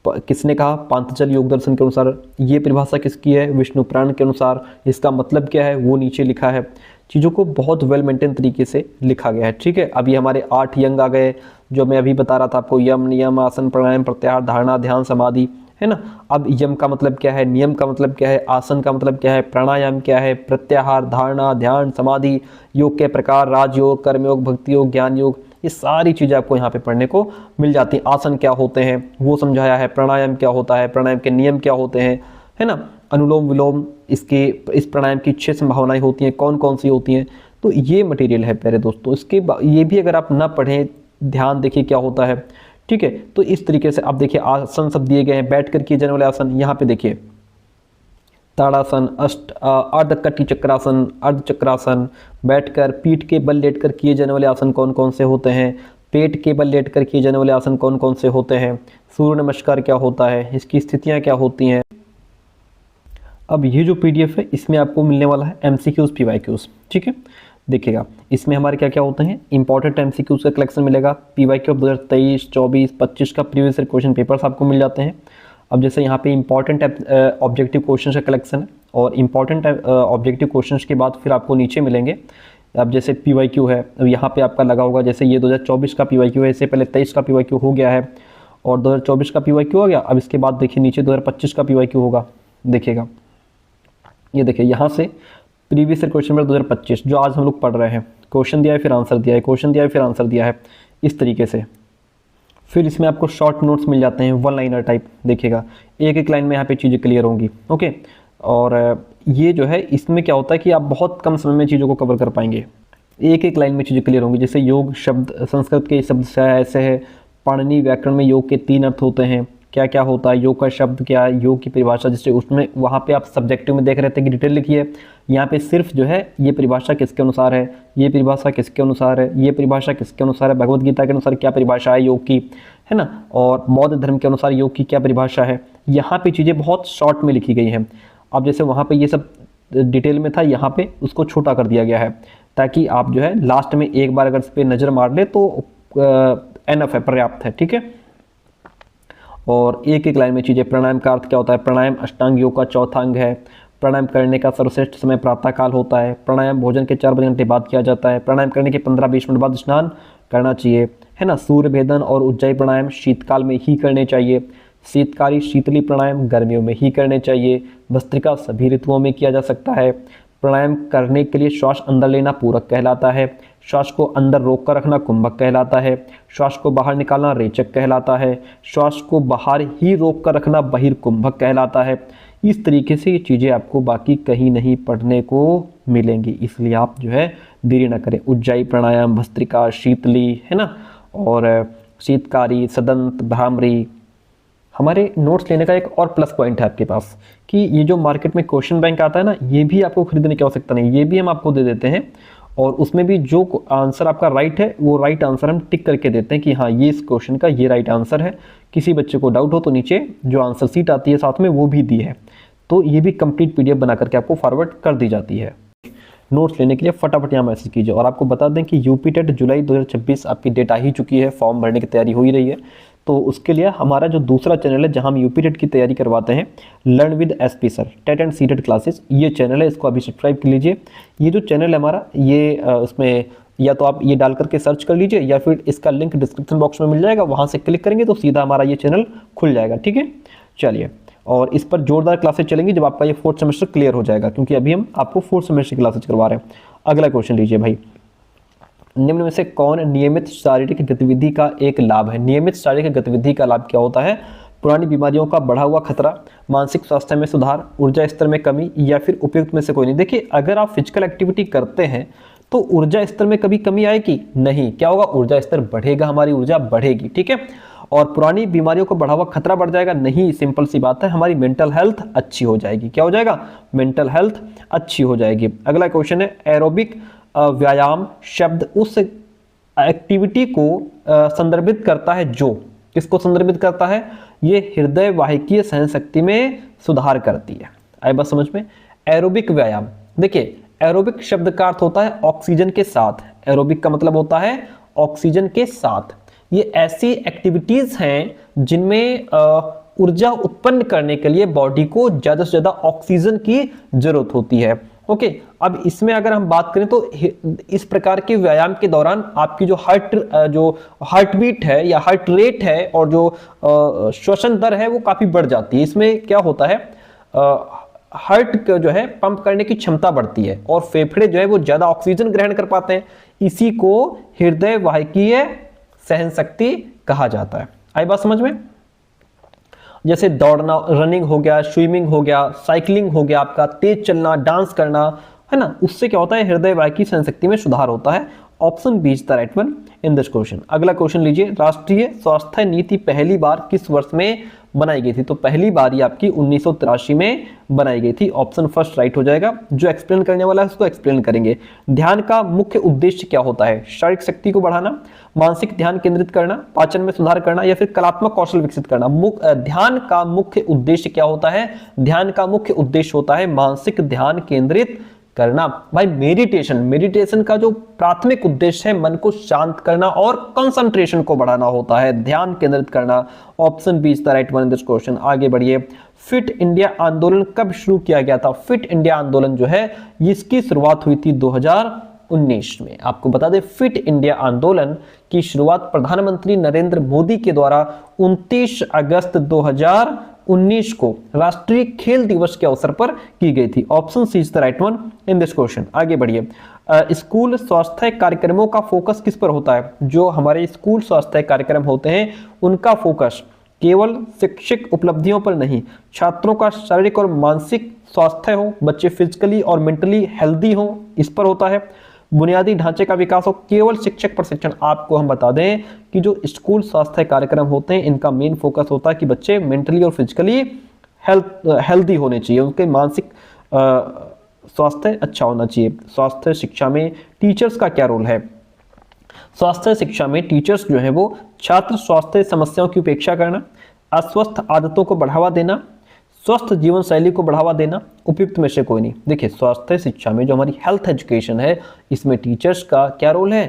किसने कहा, पांतजल योग दर्शन के अनुसार। ये परिभाषा किसकी है, विष्णु पुराण के अनुसार। इसका मतलब क्या है वो नीचे लिखा है। चीज़ों को बहुत वेल मेंटेन तरीके से लिखा गया है। ठीक है, अभी हमारे 8 यंग आ गए जो मैं अभी बता रहा था आपको, यम, नियम, आसन, प्राणायाम, प्रत्याहार, धारणा, ध्यान, समाधि, है ना। अब यम का मतलब क्या है, नियम का मतलब क्या है, आसन का मतलब क्या है, प्राणायाम क्या है, प्रत्याहार, धारणा, ध्यान, समाधि, योग के प्रकार, राजयोग, कर्मयोग, भक्ति योग, ज्ञान योग, ये सारी चीज़ें आपको यहाँ पे पढ़ने को मिल जाती हैं। आसन क्या होते हैं वो समझाया है, प्राणायाम क्या होता है, प्राणायाम के नियम क्या होते हैं, है ना, अनुलोम विलोम, इस प्राणायाम की 6 संभावनाएं होती हैं, कौन कौन सी होती हैं। तो ये मटेरियल है प्यारे दोस्तों। इसके ये भी अगर आप ना पढ़ें, ध्यान देखिए क्या होता है। ठीक है, तो इस तरीके से आप देखिए आसन सब दिए गए हैं, बैठ कर किए जाने वाले आसन। यहाँ पे देखिए ताड़ासन, अर्धकटी चक्रासन, अर्धचक्रासन, बैठकर पीठ के बल लेटकर किए जाने वाले आसन कौन कौन से होते हैं, पेट के बल लेटकर किए जाने वाले आसन कौन कौन से होते हैं, सूर्य नमस्कार क्या होता है, इसकी स्थितियाँ क्या होती हैं। अब ये जो PDF है इसमें आपको मिलने वाला है MCQs PYQs। ठीक है, देखिएगा इसमें हमारे क्या क्या होते हैं, इंपॉर्टेंट MCQs का कलेक्शन मिलेगा। PYQ 2023, 24, 25 का प्रीवियस ईयर क्वेश्चन पेपर्स आपको मिल जाते हैं। अब जैसे यहाँ पे इंपॉर्टेंट ऑब्जेक्टिव क्वेश्चन का कलेक्शन है और इंपॉर्टेंट ऑब्जेक्टिव क्वेश्चन के बाद फिर आपको नीचे मिलेंगे। अब जैसे PYQ है, अब यहाँ पे आपका लगा होगा, जैसे ये 2024 का PYQ है, इससे पहले 23 का PYQ हो गया है और 2024 का PYQ हो गया। अब इसके बाद देखिए नीचे 2025 का PYQ होगा, देखिएगा ये देखिए यहाँ से प्रीवियस ईयर क्वेश्चन पेपर 2025 जो आज हम लोग पढ़ रहे हैं, क्वेश्चन दिया है फिर आंसर दिया है, क्वेश्चन दिया है फिर आंसर दिया है, इस तरीके से। फिर इसमें आपको शॉर्ट नोट्स मिल जाते हैं, 1 लाइनर टाइप, देखिएगा एक एक लाइन में यहाँ पे चीज़ें क्लियर होंगी। ओके, और ये जो है इसमें क्या होता है कि आप बहुत कम समय में चीज़ों को कवर कर पाएंगे, एक एक लाइन में चीज़ें क्लियर होंगी। जैसे योग शब्द संस्कृत के शब्द से ऐसे है, पाणिनि व्याकरण में योग के 3 अर्थ होते हैं, क्या क्या होता है, योग का शब्द क्या है, योग की परिभाषा, जिससे उसमें वहाँ पे आप सब्जेक्टिव में देख रहे थे कि डिटेल लिखिए, यहाँ पे सिर्फ जो है ये परिभाषा किसके अनुसार है, ये परिभाषा किसके अनुसार है, ये परिभाषा किसके अनुसार है, भगवत गीता के अनुसार क्या परिभाषा है योग की, है ना, और बौद्ध धर्म के अनुसार योग की क्या परिभाषा है। यहाँ पे चीज़ें बहुत शॉर्ट में लिखी गई हैं। अब जैसे वहाँ पे ये सब डिटेल में था, यहाँ पे उसको छोटा कर दिया गया है ताकि आप जो है लास्ट में एक बार अगर इस पर नज़र मार ले तो एनफ है, पर्याप्त है। ठीक है, और एक एक लाइन में चीज़ें। प्राणायाम का अर्थ क्या होता है, प्राणायाम अष्टांग योग का चौथा अंग है, प्राणायाम करने का सर्वश्रेष्ठ समय प्रातःकाल होता है, प्राणायाम भोजन के 4 घंटे बाद किया जाता है, प्राणायाम करने के 15-20 मिनट बाद स्नान करना चाहिए, है ना। सूर्य भेदन और उज्जाई प्राणायाम शीतकाल में ही करने चाहिए, शीतकारी शीतली प्राणायाम गर्मियों में ही करने चाहिए, भस्त्रिका सभी ऋतुओं में किया जा सकता है, प्राणायाम करने के लिए श्वास अंदर लेना पूरक कहलाता है, श्वास को अंदर रोक कर रखना कुंभक कहलाता है, श्वास को बाहर निकालना रेचक कहलाता है, श्वास को बाहर ही रोक कर रखना बहिर्कुंभक कहलाता है। इस तरीके से ये चीज़ें आपको बाकी कहीं नहीं पढ़ने को मिलेंगी, इसलिए आप जो है देरी ना करें। उज्जाई प्राणायाम, भस्त्रिका, शीतली, है ना, और शीतकारी, सदंत, भ्रामरी। हमारे नोट्स लेने का एक और प्लस पॉइंट है आपके पास कि ये जो मार्केट में क्वेश्चन बैंक आता है ना, ये भी आपको खरीदने की आवश्यकता नहीं, ये भी हम आपको दे देते हैं, और उसमें भी जो आंसर आपका राइट है वो राइट आंसर हम टिक करके देते हैं कि हाँ ये इस क्वेश्चन का ये राइट आंसर है। किसी बच्चे को डाउट हो तो नीचे जो आंसर सीट आती है साथ में वो भी दी है, तो ये भी कंप्लीट PDF बना करके आपको फॉरवर्ड कर दी जाती है। नोट्स लेने के लिए फटाफट यहाँ मैसेज कीजिए। और आपको बता दें कि यूपी टेट जुलाई 2026 आपकी डेट आ ही चुकी है, फॉर्म भरने की तैयारी हो ही रही है। तो उसके लिए हमारा जो दूसरा चैनल है जहाँ हम यूपी टेट की तैयारी करवाते हैं, learn with SP sir TET and CTET classes, ये चैनल है, इसको अभी सब्सक्राइब कर लीजिए। ये जो चैनल है हमारा, ये उसमें या तो आप ये डाल करके सर्च कर लीजिए या फिर इसका लिंक डिस्क्रिप्शन बॉक्स में मिल जाएगा, वहाँ से क्लिक करेंगे तो सीधा हमारा ये चैनल खुल जाएगा। ठीक है, चलिए, और इस पर जोरदार क्लासेस चलेंगी जब आपका ये 4th सेमेस्टर क्लियर हो जाएगा, क्योंकि अभी हम आपको 4th सेमेस्टर की क्लासेस करवा रहे हैं। अगला क्वेश्चन लीजिए भाई, निम्न में से कौन नियमित शारीरिक गतिविधि का एक लाभ है? नियमित शारीरिक गतिविधि का लाभ क्या होता है? पुरानी बीमारियों का बढ़ा हुआ खतरा, मानसिक स्वास्थ्य में सुधार, ऊर्जा स्तर में कमी, या फिर उपयुक्त में से कोई नहीं। देखिए, अगर आप फिजिकल एक्टिविटी करते हैं तो ऊर्जा स्तर में कभी कमी आएगी नहीं, क्या होगा? ऊर्जा स्तर बढ़ेगा, हमारी ऊर्जा बढ़ेगी। ठीक है, और पुरानी बीमारियों को बढ़ा हुआ खतरा बढ़ जाएगा नहीं, सिंपल सी बात है, हमारी मेंटल हेल्थ अच्छी हो जाएगी। क्या हो जाएगा? मेंटल हेल्थ अच्छी हो जाएगी। अगला क्वेश्चन है, एरोबिक व्यायाम शब्द उस एक्टिविटी को संदर्भित करता है जो, किसको संदर्भित करता है? ये हृदय वाहिकीय सहन शक्ति में सुधार करती है। आए बात समझ में? एरोबिक व्यायाम, देखिए एरोबिक शब्द का अर्थ होता है ऑक्सीजन के साथ, एरोबिक का मतलब होता है ऑक्सीजन के साथ। ये ऐसी एक्टिविटीज हैं जिनमें ऊर्जा उत्पन्न करने के लिए बॉडी को ज्यादा से ज्यादा ऑक्सीजन की जरूरत होती है। ओके, अब इसमें अगर हम बात करें तो इस प्रकार के व्यायाम के दौरान आपकी जो हार्ट बीट है या हार्ट रेट है और जो श्वसन दर है वो काफी बढ़ जाती है। इसमें क्या होता है, हार्ट जो है पंप करने की क्षमता बढ़ती है और फेफड़े जो है वो ज्यादा ऑक्सीजन ग्रहण कर पाते हैं। इसी को हृदय वाहिकीय सहन शक्ति कहा जाता है। आई बात समझ में? जैसे दौड़ना, रनिंग हो गया, स्विमिंग हो गया, साइकिलिंग हो गया, आपका तेज चलना, डांस करना, है ना, उससे क्या होता है? हृदय वाहिकी सहन शक्ति में सुधार होता है। Option B is the right one in this question. अगला क्वेश्चन लीजिए, राष्ट्रीय स्वास्थ्य नीति पहली बार किस वर्ष में बनाई गई थी? तो पहली बार ये आपकी 1983 में बनाई गई थी। ऑप्शन फर्स्ट राइट हो जाएगा। जो एक्सप्लेन करने वाला है उसको एक्सप्लेन करेंगे। ध्यान का मुख्य उद्देश्य क्या होता है? शारीरिक शक्ति को बढ़ाना, मानसिक ध्यान केंद्रित करना, पाचन में सुधार करना, या फिर कलात्मक कौशल विकसित करना। ध्यान का मुख्य उद्देश्य क्या होता है? ध्यान का मुख्य उद्देश्य होता है मानसिक ध्यान केंद्रित करना। भाई मेडिटेशन का जो प्राथमिक उद्देश्य है मन को शांत करना और कंसंट्रेशन को बढ़ाना होता है, ध्यान केंद्रित करना। Option B is the right one in this question. आगे बढ़िए, फिट इंडिया आंदोलन कब शुरू किया गया था? फिट इंडिया आंदोलन जो है इसकी शुरुआत हुई थी 2019 में। आपको बता दें, फिट इंडिया आंदोलन की शुरुआत प्रधानमंत्री नरेंद्र मोदी के द्वारा 29 अगस्त 2019 को राष्ट्रीय खेल दिवस के अवसर पर की गई थी। Option C is the right one in this question. आगे बढ़िए, स्कूल स्वास्थ्य कार्यक्रमों का फोकस किस पर होता है? जो हमारे स्कूल स्वास्थ्य कार्यक्रम होते हैं उनका फोकस केवल शैक्षिक उपलब्धियों पर नहीं, छात्रों का शारीरिक और मानसिक स्वास्थ्य हो, बच्चे फिजिकली और मेंटली हेल्दी हो, इस पर होता है। बुनियादी ढांचे का विकास हो, केवल शिक्षक प्रशिक्षण। आपको हम बता दें कि जो स्कूल स्वास्थ्य कार्यक्रम होते हैं इनका मेन फोकस होता है कि बच्चे मेंटली और फिजिकली हेल्दी होने चाहिए, उनके मानसिक स्वास्थ्य अच्छा होना चाहिए। स्वास्थ्य शिक्षा में टीचर्स का क्या रोल है? स्वास्थ्य शिक्षा में टीचर्स जो है वो छात्र स्वास्थ्य समस्याओं की उपेक्षा करना, अस्वस्थ आदतों को बढ़ावा देना, स्वस्थ जीवन शैली को बढ़ावा देना, उपयुक्त में से कोई नहीं। देखिए, स्वास्थ्य शिक्षा में जो हमारी हेल्थ एजुकेशन है इसमें टीचर्स का क्या रोल है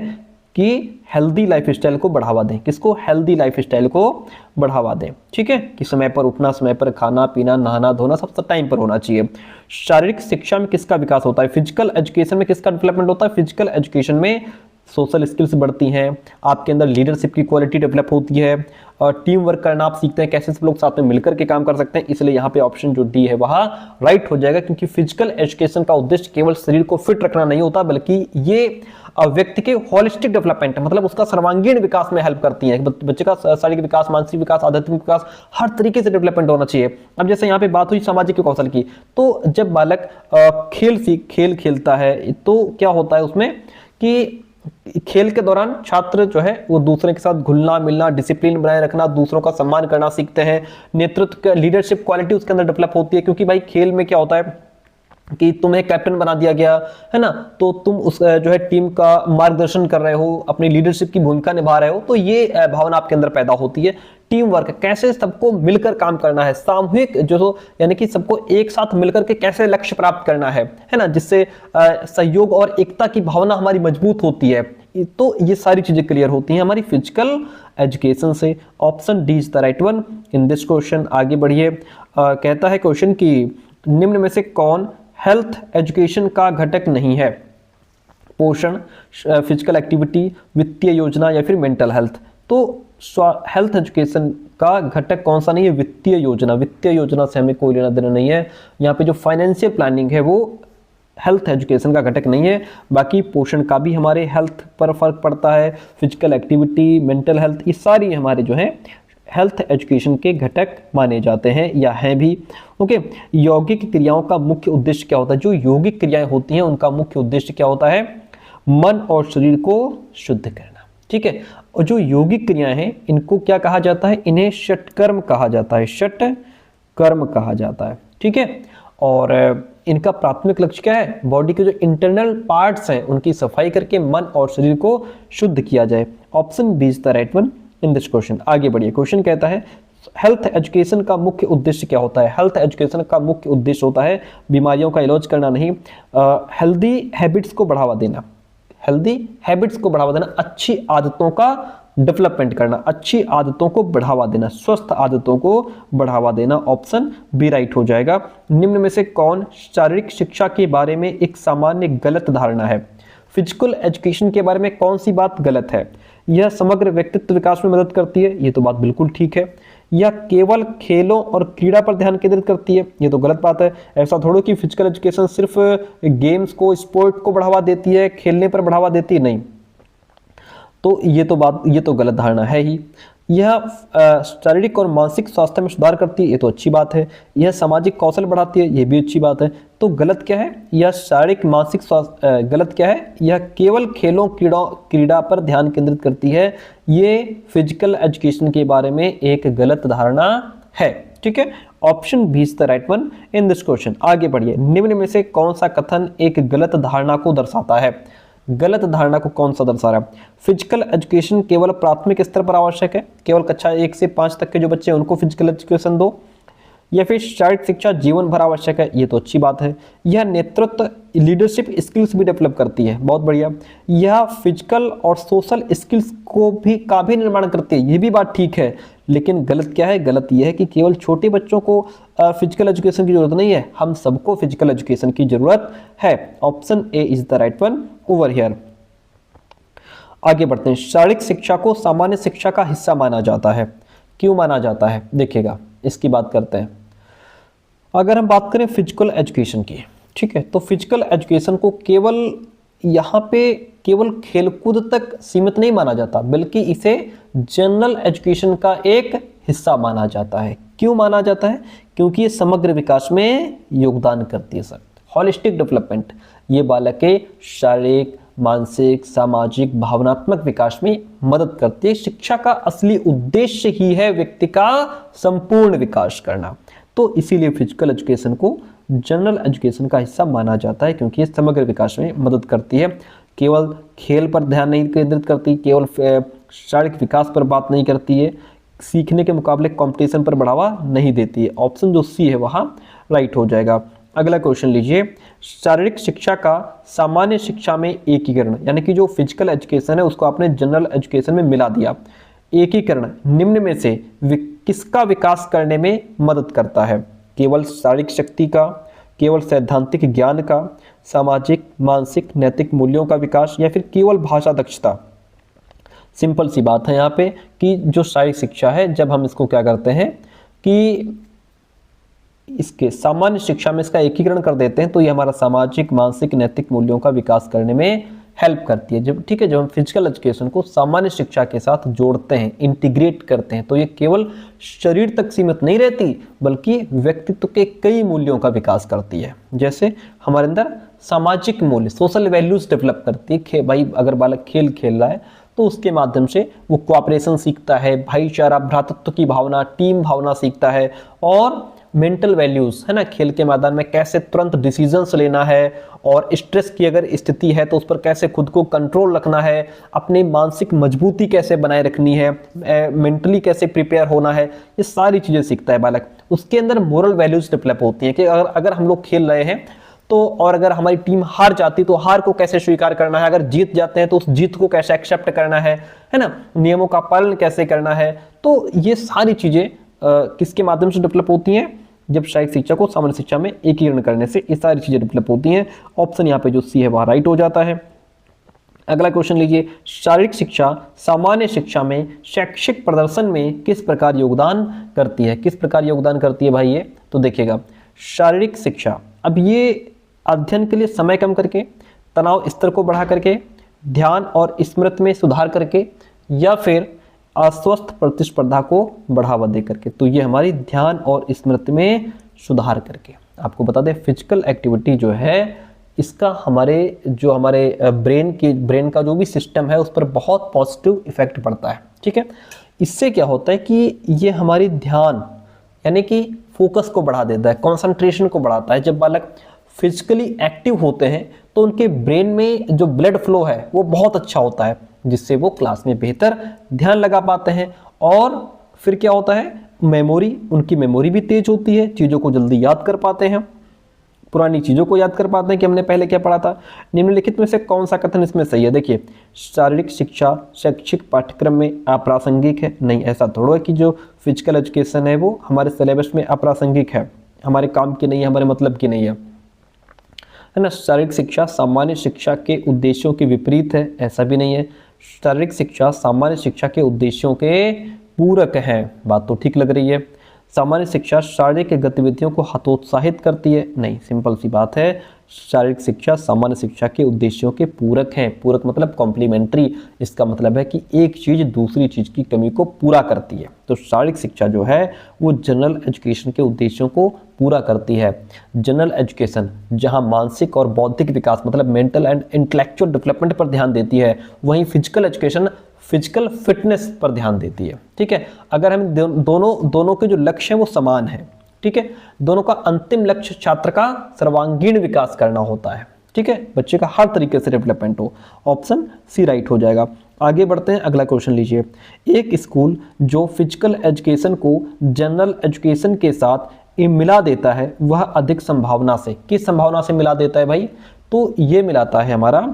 कि हेल्दी लाइफस्टाइल को बढ़ावा दें। किसको? हेल्दी लाइफस्टाइल को बढ़ावा दें। ठीक है, कि समय पर उठना, समय पर खाना पीना, नहाना धोना सब टाइम पर होना चाहिए। शारीरिक शिक्षा में किसका विकास होता है? फिजिकल एजुकेशन में किसका डेवलपमेंट होता है? फिजिकल एजुकेशन में सोशल स्किल्स बढ़ती हैं, आपके अंदर लीडरशिप की क्वालिटी डेवलप होती है, और टीम वर्क करना आप सीखते हैं, कैसे सब लोग साथ में मिलकर के काम कर सकते हैं। इसलिए यहाँ पे ऑप्शन जो डी है वह राइट हो जाएगा, क्योंकि फिजिकल एजुकेशन का उद्देश्य केवल शरीर को फिट रखना नहीं होता, बल्कि ये व्यक्ति के होलिस्टिक डेवलपमेंट, मतलब उसका सर्वांगीण विकास में हेल्प करती है। बच्चे का शारीरिक विकास, मानसिक विकास, आध्यात्मिक विकास, हर तरीके से डेवलपमेंट होना चाहिए। अब जैसे यहाँ पे बात हुई सामाजिक कौशल की, तो जब बालक खेल खेलता है तो क्या होता है उसमें कि खेल के दौरान छात्र जो है वो दूसरे के साथ घुलना मिलना, डिसिप्लिन बनाए रखना, दूसरों का सम्मान करना सीखते हैं। नेतृत्व, लीडरशिप क्वालिटी उसके अंदर डेवलप होती है, क्योंकि भाई खेल में क्या होता है कि तुम्हें कैप्टन बना दिया गया है ना, तो तुम उस जो है टीम का मार्गदर्शन कर रहे हो, अपनी लीडरशिप की भूमिका निभा रहे हो, तो ये भावना आपके अंदर पैदा होती है। टीम वर्क, कैसे सबको मिलकर काम करना है, सामूहिक जो यानी कि सबको एक साथ मिलकर के कैसे लक्ष्य प्राप्त करना है ना, जिससे सहयोग और एकता की भावना हमारी मजबूत होती है। तो ये सारी चीजें क्लियर होती हैं हमारी फिजिकल एजुकेशन से। Option D is the right one in this question. आगे बढ़िए, कहता है क्वेश्चन कि निम्न में से कौन हेल्थ एजुकेशन का घटक नहीं है? पोषण, फिजिकल एक्टिविटी, वित्तीय योजना या फिर मेंटल हेल्थ। तो हेल्थ एजुकेशन का घटक कौन सा नहीं है? वित्तीय योजना। वित्तीय योजना से हमें कोई लेना देना नहीं है। यहाँ पे जो फाइनेंशियल प्लानिंग है वो हेल्थ एजुकेशन का घटक नहीं है। बाकी पोषण का भी हमारे हेल्थ पर फर्क पड़ता है, फिजिकल एक्टिविटी, मेंटल हेल्थ, ये सारी हमारे जो है हेल्थ एजुकेशन के घटक माने जाते हैं या हैं भी। ओके, यौगिक क्रियाओं का मुख्य उद्देश्य क्या होता है? जो यौगिक क्रियाएं होती हैं उनका मुख्य उद्देश्य क्या होता है? मन और शरीर को शुद्ध करना। ठीक है, और जो यौगिक क्रियाएं हैं इनको क्या कहा जाता है? इन्हें षटकर्म कहा जाता है। षटकर्म कहा जाता है। ठीक है, और इनका प्राथमिक लक्ष्य क्या है? बॉडी के जो इंटरनल पार्ट्स हैं उनकी सफाई करके मन और शरीर को शुद्ध किया जाए। Option B is the right one in this question. आगे बढ़िए, क्वेश्चन कहता है हेल्थ एजुकेशन का मुख्य उद्देश्य क्या होता है? हेल्थ एजुकेशन का मुख्य उद्देश्य होता है बीमारियों का इलाज करना नहीं, हेल्दी हैबिट्स को बढ़ावा देना। हेल्दी हैबिट्स को बढ़ावा देना, अच्छी आदतों का डेवलपमेंट करना, अच्छी आदतों को बढ़ावा देना, स्वस्थ आदतों को बढ़ावा देना। ऑप्शन बी राइट हो जाएगा। निम्न में से कौन शारीरिक शिक्षा के बारे में एक सामान्य गलत धारणा है? फिजिकल एजुकेशन के बारे में कौन सी बात गलत है? यह समग्र व्यक्तित्व विकास में मदद करती है, ये तो बात बिल्कुल ठीक है। यह केवल खेलों और क्रीड़ा पर ध्यान केंद्रित करती है, ये तो गलत बात है। ऐसा थोड़ा कि फिजिकल एजुकेशन सिर्फ गेम्स को, स्पोर्ट को बढ़ावा देती है, खेलने पर बढ़ावा देती है, नहीं। तो ये तो गलत धारणा है ही। यह शारीरिक और मानसिक स्वास्थ्य में सुधार करती है, ये तो अच्छी बात है। यह सामाजिक कौशल बढ़ाती है, ये भी अच्छी बात है। तो गलत क्या है? यह शारीरिक मानसिक स्वास्थ्य, गलत क्या है? यह केवल खेलों क्रीड़ा पर ध्यान केंद्रित करती है, ये फिजिकल एजुकेशन के बारे में एक गलत धारणा है। ठीक है, option B is the right one in this question. आगे बढ़िए, निम्न में से कौन सा कथन एक गलत धारणा को दर्शाता है? गलत धारणा को कौन सा दर्शा रहा है? फिजिकल एजुकेशन केवल प्राथमिक स्तर पर आवश्यक है, केवल कक्षा 1 से 5 तक के जो बच्चे हैं उनको फिजिकल एजुकेशन दो, या फिर शारीरिक शिक्षा जीवन भर आवश्यक है, ये तो अच्छी बात है। यह नेतृत्व, लीडरशिप स्किल्स भी डेवलप करती है, बहुत बढ़िया। यह फिजिकल और सोशल स्किल्स का भी निर्माण करती है, ये भी बात ठीक है। लेकिन गलत क्या है? गलत यह है कि केवल छोटे बच्चों को फिजिकल एजुकेशन की जरूरत नहीं है, हम सबको फिजिकल एजुकेशन की जरूरत है। Option A is the right one over here. आगे बढ़ते हैं, शारीरिक शिक्षा को सामान्य शिक्षा का हिस्सा माना जाता है, क्यों माना जाता है? देखिएगा, इसकी बात करते हैं। अगर हम बात करें फिजिकल एजुकेशन की, ठीक है, तो फिजिकल एजुकेशन को यहाँ पे केवल खेलकूद तक सीमित नहीं माना जाता, बल्कि इसे जनरल एजुकेशन का एक हिस्सा माना जाता है। क्यों माना जाता है? क्योंकि ये समग्र विकास में योगदान करती है सर, होलिस्टिक डेवलपमेंट। ये बालक के शारीरिक, मानसिक, सामाजिक, भावनात्मक विकास में मदद करती है। शिक्षा का असली उद्देश्य ही है व्यक्ति का संपूर्ण विकास करना। तो इसीलिए फिजिकल एजुकेशन को जनरल एजुकेशन का हिस्सा माना जाता है, क्योंकि ये समग्र विकास में मदद करती है। केवल खेल पर ध्यान नहीं केंद्रित करती, केवल शारीरिक विकास पर बात नहीं करती है, सीखने के मुकाबले कंपटीशन पर बढ़ावा नहीं देती है। ऑप्शन जो सी है वहाँ राइट हो जाएगा। अगला क्वेश्चन लीजिए, शारीरिक शिक्षा का सामान्य शिक्षा में एकीकरण, यानी कि जो फिजिकल एजुकेशन है उसको आपने जनरल एजुकेशन में मिला दिया। एकीकरण निम्न में से किसका विकास करने में मदद करता है? केवल शारीरिक शक्ति का, केवल सैद्धांतिक ज्ञान का, सामाजिक, मानसिक, नैतिक मूल्यों का विकास, या फिर केवल भाषा दक्षता। सिंपल सी बात है यहाँ पे कि जो शारीरिक शिक्षा है, जब हम इसको क्या करते हैं कि इसके सामान्य शिक्षा में इसका एकीकरण कर देते हैं तो ये हमारा सामाजिक, मानसिक, नैतिक मूल्यों का विकास करने में हेल्प करती है। जब ठीक है, जब हम फिजिकल एजुकेशन को सामान्य शिक्षा के साथ जोड़ते हैं, इंटीग्रेट करते हैं, तो ये केवल शरीर तक सीमित नहीं रहती बल्कि व्यक्तित्व के कई मूल्यों का विकास करती है। जैसे हमारे अंदर सामाजिक मूल्य, सोशल वैल्यूज डेवलप करती है। भाई अगर बालक खेल खेल रहा है तो उसके माध्यम से वो कोऑपरेशन सीखता है, भाईचारा, भ्रातृत्व की भावना, टीम भावना सीखता है, और मेंटल वैल्यूज है ना, खेल के मैदान में कैसे तुरंत डिसीजंस लेना है, और स्ट्रेस की अगर स्थिति है तो उस पर कैसे खुद को कंट्रोल रखना है, अपनी मानसिक मजबूती कैसे बनाए रखनी है, मेंटली कैसे प्रिपेयर होना है, ये सारी चीज़ें सीखता है बालक। उसके अंदर मोरल वैल्यूज डेवलप होती हैं कि अगर हम लोग खेल रहे हैं तो, और अगर हमारी टीम हार जाती तो हार को कैसे स्वीकार करना है, अगर जीत जाते हैं तो उस जीत को कैसे एक्सेप्ट करना है ना, नियमों का पालन कैसे करना है। तो ये सारी चीज़ें किसके माध्यम से डेवलप होती हैं? जब शारीरिक शिक्षा को सामान्य शिक्षा में एकीकरण करने से ये सारी चीजें डेवलप होती हैं। ऑप्शन यहाँ पे जो सी है वह राइट हो जाता है। अगला क्वेश्चन लीजिए, शारीरिक शिक्षा सामान्य शिक्षा में शैक्षिक प्रदर्शन में किस प्रकार योगदान करती है? किस प्रकार योगदान करती है भाई ये? तो देखिएगा, शारीरिक शिक्षा अब ये अध्ययन के लिए समय कम करके, तनाव स्तर को बढ़ा करके, ध्यान और स्मृति में सुधार करके, या फिर अस्वस्थ प्रतिस्पर्धा को बढ़ावा दे करके। तो ये हमारी ध्यान और स्मृति में सुधार करके। आपको बता दें फिजिकल एक्टिविटी जो है इसका हमारे ब्रेन का जो भी सिस्टम है उस पर बहुत पॉजिटिव इफेक्ट पड़ता है। ठीक है, इससे क्या होता है कि ये हमारी ध्यान यानी कि फोकस को बढ़ा देता है, कंसंट्रेशन को बढ़ाता है। जब बालक फिजिकली एक्टिव होते हैं तो उनके ब्रेन में जो ब्लड फ्लो है वो बहुत अच्छा होता है, जिससे वो क्लास में बेहतर ध्यान लगा पाते हैं। और फिर क्या होता है, उनकी मेमोरी भी तेज होती है, चीज़ों को जल्दी याद कर पाते हैं, पुरानी चीज़ों को याद कर पाते हैं कि हमने पहले क्या पढ़ा था। निम्नलिखित में से कौन सा कथन इसमें सही है? देखिए, शारीरिक शिक्षा शैक्षिक पाठ्यक्रम में अप्रासंगिक है। नहीं, ऐसा थोड़ा है कि जो फिजिकल एजुकेशन है वो हमारे सिलेबस में अप्रासंगिक है, हमारे काम की नहीं है, हमारे मतलब की नहीं है ना। शारीरिक शिक्षा सामान्य शिक्षा के उद्देश्यों के विपरीत है, ऐसा भी नहीं है। शारीरिक शिक्षा सामान्य शिक्षा के उद्देश्यों के पूरक है, बात तो ठीक लग रही है। सामान्य शिक्षा शारीरिक गतिविधियों को हतोत्साहित करती है, नहीं, सिंपल सी बात है, शारीरिक शिक्षा सामान्य शिक्षा के उद्देश्यों के पूरक है। पूरक मतलब कॉम्प्लीमेंट्री, इसका मतलब है कि एक चीज़ दूसरी चीज़ की कमी को पूरा करती है। तो शारीरिक शिक्षा जो है वो जनरल एजुकेशन के उद्देश्यों को पूरा करती है। जनरल एजुकेशन जहां मानसिक और बौद्धिक विकास मतलब मेंटल एंड इंटेलेक्चुअल डेवलपमेंट पर ध्यान देती है, वहीं फिजिकल एजुकेशन फिजिकल फिटनेस पर ध्यान देती है। ठीक है, अगर हम दोनों के जो लक्ष्य हैं वो समान है। ठीक है, दोनों का अंतिम लक्ष्य छात्र का सर्वांगीण विकास करना होता है। ठीक है, बच्चे का हर तरीके से डेवलपमेंट हो। ऑप्शन सी राइट हो जाएगा। आगे बढ़ते हैं, अगला क्वेश्चन लीजिए। एक स्कूल जो फिजिकल एजुकेशन को जनरल एजुकेशन के साथ मिला देता है वह अधिक संभावना से, किस संभावना से मिला देता है भाई? तो ये मिलाता है हमारा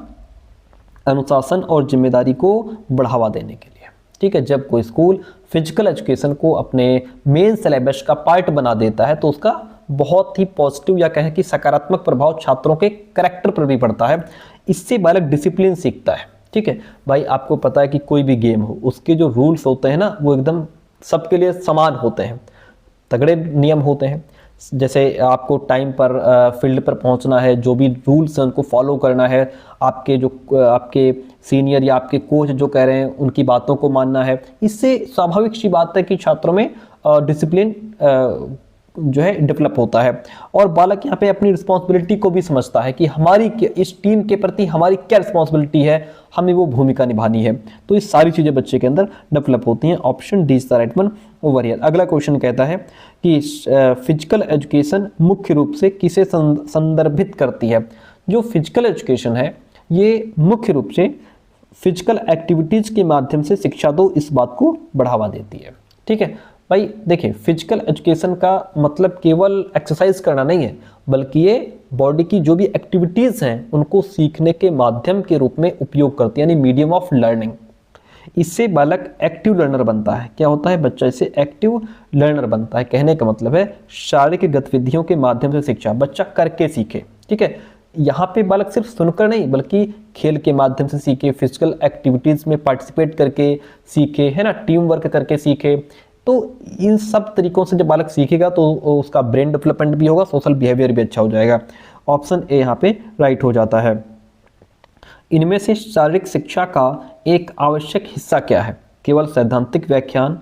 अनुशासन और जिम्मेदारी को बढ़ावा देने के लिए। ठीक है, जब कोई स्कूल फिजिकल एजुकेशन को अपने मेन सिलेबस का पार्ट बना देता है तो उसका बहुत ही पॉजिटिव या कहें कि सकारात्मक प्रभाव छात्रों के कैरेक्टर पर भी पड़ता है। इससे बालक डिसिप्लिन सीखता है। ठीक है भाई, आपको पता है कि कोई भी गेम हो उसके जो रूल्स होते हैं ना वो एकदम सबके लिए समान होते हैं, तगड़े नियम होते हैं। जैसे आपको टाइम पर फील्ड पर पहुंचना है, जो भी रूल्स हैं उनको फॉलो करना है, आपके सीनियर या आपके कोच जो कह रहे हैं उनकी बातों को मानना है। इससे स्वाभाविक सी बात है कि छात्रों में डिसिप्लिन जो है डेवलप होता है और बालक यहाँ पे अपनी रिस्पॉन्सिबिलिटी को भी समझता है कि हमारी इस टीम के प्रति हमारी क्या रिस्पॉन्सिबिलिटी है, हमें वो भूमिका निभानी है। तो ये सारी चीज़ें बच्चे के अंदर डेवलप होती हैं। Option D is the right one over here. अगला क्वेश्चन कहता है कि फिजिकल एजुकेशन मुख्य रूप से किसे संदर्भित करती है? जो फिजिकल एजुकेशन है ये मुख्य रूप से फिजिकल एक्टिविटीज़ के माध्यम से शिक्षा दो इस बात को बढ़ावा देती है। ठीक है भाई, देखिए फिजिकल एजुकेशन का मतलब केवल एक्सरसाइज करना नहीं है, बल्कि ये बॉडी की जो भी एक्टिविटीज़ हैं उनको सीखने के माध्यम के रूप में उपयोग करती है, यानी मीडियम ऑफ लर्निंग। इससे बालक एक्टिव लर्नर बनता है। क्या होता है? बच्चा इससे एक्टिव लर्नर बनता है। कहने का मतलब है शारीरिक गतिविधियों के माध्यम से शिक्षा, बच्चा करके सीखे। ठीक है, यहाँ पे बालक सिर्फ सुनकर नहीं बल्कि खेल के माध्यम से सीखे, फिजिकल एक्टिविटीज में पार्टिसिपेट करके सीखे, है ना, टीम वर्क करके सीखे। तो इन सब तरीकों से जब बालक सीखेगा तो उसका ब्रेन डेवलपमेंट भी होगा, सोशल बिहेवियर भी अच्छा हो जाएगा। ऑप्शन ए यहाँ पे राइट हो जाता है। इनमें से शारीरिक शिक्षा का एक आवश्यक हिस्सा क्या है? केवल सैद्धांतिक व्याख्यान,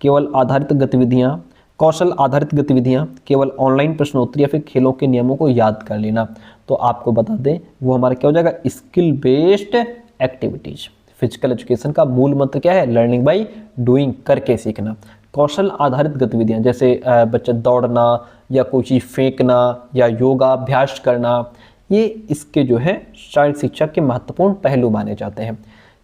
केवल आधारित गतिविधियां, कौशल आधारित गतिविधियां, केवल ऑनलाइन प्रश्नोत्तरी या फिर खेलों के नियमों को याद कर लेना। तो आपको बता दें वो हमारा क्या हो जाएगा? Skill based activities. Physical education का मूल मंत्र क्या है? लर्निंग बाय डूइंग, करके सीखना। कौशल आधारित गतिविधियां जैसे बच्चा दौड़ना या कोई चीज़ फेंकना या योगा अभ्यास करना, ये इसके जो है शारीरिक शिक्षा के महत्वपूर्ण पहलू माने जाते हैं।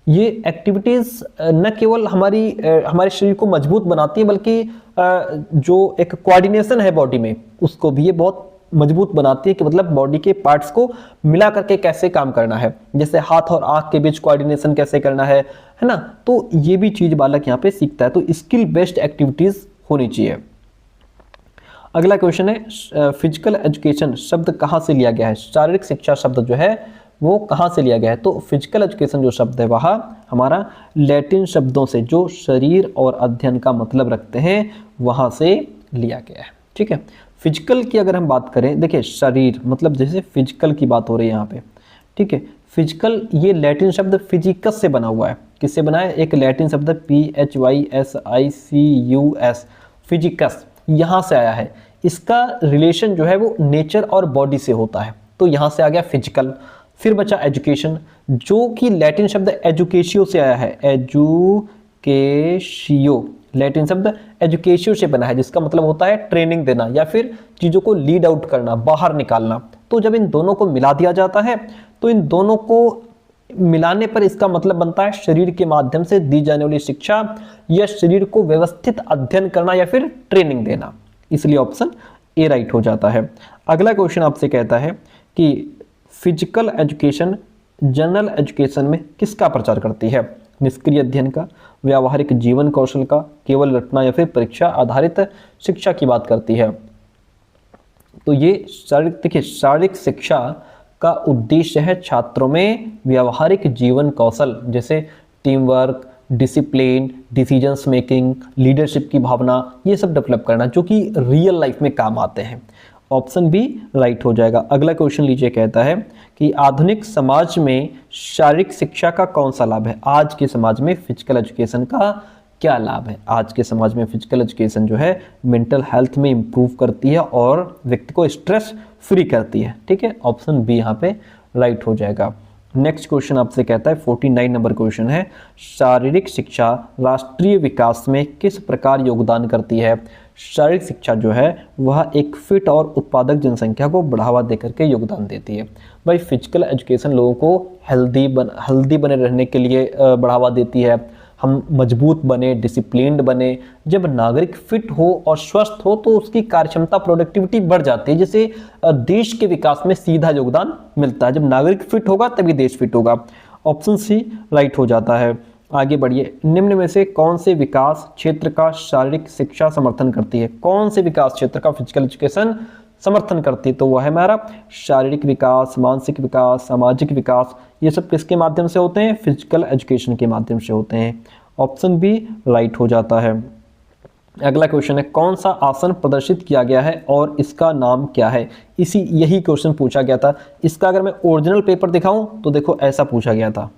ये एक्टिविटीज़ न केवल हमारे शरीर को मजबूत बनाती है बल्कि जो एक कोऑर्डिनेशन है बॉडी में उसको भी ये बहुत मजबूत बनाती है कि मतलब बॉडी के पार्ट्स को मिला करके कैसे काम करना है, जैसे हाथ और आंख के बीच कोऑर्डिनेशन कैसे करना है ना। तो ये भी चीज़ बालक यहाँ पे सीखता है। तो स्किल बेस्ड एक्टिविटीज़ होनी चाहिए। अगला क्वेश्चन है फिजिकल एजुकेशन शब्द कहाँ से लिया गया है? शारीरिक शिक्षा शब्द जो है वो कहाँ से लिया गया है? तो फिजिकल एजुकेशन जो शब्द है वह हमारा लैटिन शब्दों से जो शरीर और अध्ययन का मतलब रखते हैं वहाँ से लिया गया है। ठीक है, फिजिकल की अगर हम बात करें, देखिए शरीर मतलब जैसे फिजिकल की बात हो रही है यहाँ पे। ठीक है, फिजिकल ये लैटिन शब्द फिजिकस से बना हुआ है। किससे बना है? एक लैटिन शब्द PHYSICUS, फिजिकस, यहाँ से आया है। इसका रिलेशन जो है वो नेचर और बॉडी से होता है, तो यहाँ से आ गया फिजिकल। फिर बचा एजुकेशन जो कि लैटिन शब्द एजुकेशियो से आया है। एजुकेशियो लैटिन शब्द एजुकेशियो से बना है जिसका मतलब होता है ट्रेनिंग देना या फिर चीज़ों को लीड आउट करना, बाहर निकालना। तो जब इन दोनों को मिला दिया जाता है तो इन दोनों को मिलाने पर इसका मतलब बनता है शरीर के माध्यम से दी जाने वाली शिक्षा या शरीर को व्यवस्थित अध्ययन करना या फिर ट्रेनिंग देना। इसलिए ऑप्शन ए राइट हो जाता है। अगला क्वेश्चन आपसे कहता है कि फिजिकल एजुकेशन जनरल एजुकेशन में किसका प्रचार करती है? निष्क्रिय अध्ययन का, व्यावहारिक जीवन कौशल का, केवल रटना या फिर परीक्षा आधारित शिक्षा की बात करती है। तो ये शारीरिक शिक्षा का उद्देश्य है छात्रों में व्यावहारिक जीवन कौशल जैसे team work, discipline, decisions making, leadership की भावना, ये सब डेवलप करना जो कि रियल लाइफ में काम आते हैं। ऑप्शन बी राइट हो जाएगा। अगला क्वेश्चन लीजिए, कहता है कि आधुनिक समाज में शारीरिक शिक्षा का कौन सा लाभ है? आज के समाज में फिजिकल एजुकेशन का क्या लाभ है? आज के समाज में फिजिकल एजुकेशन जो है मेंटल हेल्थ में इम्प्रूव करती है और व्यक्ति को स्ट्रेस फ्री करती है। ठीक है, ऑप्शन बी यहाँ पे राइट हो जाएगा। नेक्स्ट क्वेश्चन आपसे कहता है 49 नंबर क्वेश्चन है, शारीरिक शिक्षा राष्ट्रीय विकास में किस प्रकार योगदान करती है? शारीरिक शिक्षा जो है वह एक फिट और उत्पादक जनसंख्या को बढ़ावा देकर के योगदान देती है। भाई फिजिकल एजुकेशन लोगों को हेल्दी बने रहने के लिए बढ़ावा देती है। हम मजबूत बने, डिसिप्लिन्ड बने। जब नागरिक फिट हो और स्वस्थ हो तो उसकी कार्यक्षमता, प्रोडक्टिविटी बढ़ जाती है, जिससे देश के विकास में सीधा योगदान मिलता है। जब नागरिक फिट होगा तभी देश फिट होगा। ऑप्शन सी राइट हो जाता है। आगे बढ़िए, निम्न में से कौन से विकास क्षेत्र का शारीरिक शिक्षा समर्थन करती है? कौन से विकास क्षेत्र का फिजिकल एजुकेशन समर्थन करती है? तो वह है हमारा शारीरिक विकास, मानसिक विकास, सामाजिक विकास। ये सब किसके माध्यम से होते हैं? फिजिकल एजुकेशन के माध्यम से होते हैं। ऑप्शन बी राइट हो जाता है। अगला क्वेश्चन है, कौन सा आसन प्रदर्शित किया गया है और इसका नाम क्या है? यही क्वेश्चन पूछा गया था। इसका अगर मैं ओरिजिनल पेपर दिखाऊं तो देखो ऐसा पूछा गया था।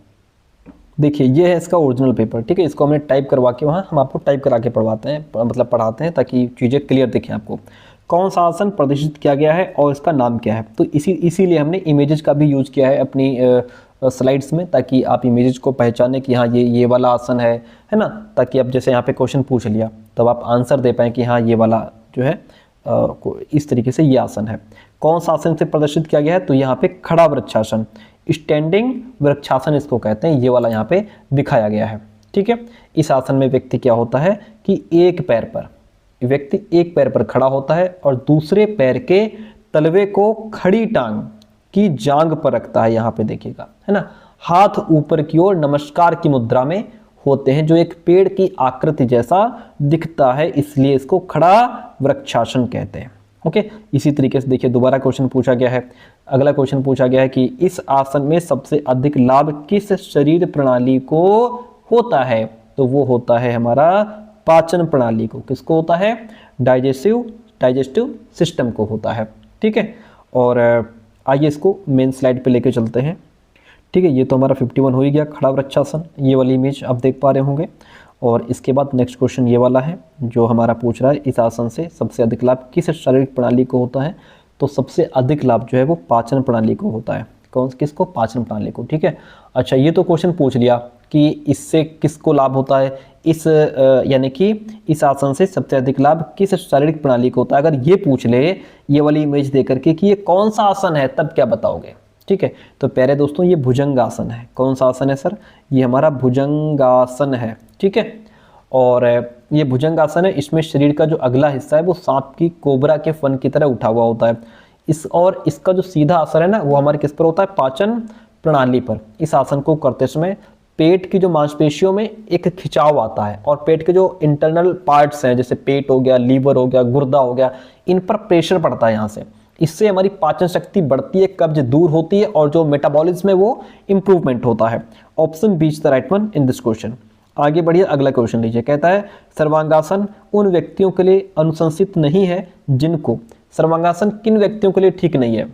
देखिए ये है इसका ओरिजिनल पेपर। ठीक है, इसको हमने टाइप करवा के वहाँ हम आपको टाइप करा के पढ़ाते हैं ताकि चीज़ें क्लियर दिखें आपको। कौन सा आसन प्रदर्शित किया गया है और इसका नाम क्या है? तो इसीलिए हमने इमेजेस का भी यूज़ किया है अपनी स्लाइड्स में, ताकि आप इमेजेस को पहचानें कि हाँ ये वाला आसन है ना, ताकि अब जैसे यहाँ पे क्वेश्चन पूछ लिया तब आप आंसर दे पाएँ कि हाँ ये वाला जो है इस तरीके से ये आसन है। कौन सा आसन से प्रदर्शित किया गया है? तो यहाँ पे खड़ा वृक्षासन, स्टैंडिंग वृक्षासन इसको कहते हैं, ये वाला यहाँ पे दिखाया गया है। ठीक है, इस आसन में व्यक्ति क्या होता है कि व्यक्ति एक पैर पर खड़ा होता है और दूसरे पैर के तलवे को खड़ी टांग की जांघ पर रखता है। यहाँ पे देखिएगा, है ना, हाथ ऊपर की ओर नमस्कार की मुद्रा में होते हैं जो एक पेड़ की आकृति जैसा दिखता है, इसलिए इसको खड़ा वृक्षासन कहते हैं। ओके, इसी तरीके से देखिए दोबारा क्वेश्चन पूछा गया है। अगला क्वेश्चन पूछा गया है कि इस आसन में सबसे अधिक लाभ किस शरीर प्रणाली को होता है? तो वो होता है हमारा पाचन प्रणाली को। किसको होता है? डाइजेस्टिव सिस्टम को होता है। ठीक है, और आइए इसको मेन स्लाइड पे लेके चलते हैं। ठीक है, ये तो हमारा 51 हो ही गया, खड़ा वृक्षासन। ये वाली इमेज आप देख पा रहे होंगे। और इसके बाद नेक्स्ट क्वेश्चन ये वाला है जो हमारा पूछ रहा है, इस आसन से सबसे अधिक लाभ किस शारीरिक प्रणाली को होता है? तो सबसे अधिक लाभ जो है वो पाचन प्रणाली को होता है। किसको? पाचन प्रणाली को। ठीक है, अच्छा ये तो क्वेश्चन पूछ लिया कि इससे किसको लाभ होता है, इस यानी कि इस आसन से सबसे अधिक लाभ किस शारीरिक प्रणाली को होता है। अगर ये पूछ ले ये वाली इमेज दे करके कि ये कौन सा आसन है, तब क्या बताओगे? ठीक है, तो प्यारे दोस्तों ये भुजंगासन है। कौन सा आसन है सर? ये हमारा भुजंगासन है। ठीक है, और ये भुजंगासन है, इसमें शरीर का जो अगला हिस्सा है वो सांप की कोबरा के फन की तरह उठा हुआ होता है। इसका जो सीधा असर है ना वो हमारे किस पर होता है? पाचन प्रणाली पर। इस आसन को करते समय पेट की जो मांसपेशियों में एक खिंचाव आता है और पेट के जो इंटरनल पार्ट्स हैं जैसे पेट हो गया, लीवर हो गया, गुर्दा हो गया, इन पर प्रेशर पड़ता है यहाँ से। इससे हमारी पाचन शक्ति बढ़ती है, कब्ज दूर होती है और जो मेटाबॉलिज्म है वो इंप्रूवमेंट होता है। Option B is the right one in this question. आगे बढ़िए, अगला क्वेश्चन लीजिए। कहता है सर्वांगासन उन व्यक्तियों के लिए अनुशंसित नहीं है जिनको, सर्वांगासन किन व्यक्तियों के लिए ठीक नहीं है?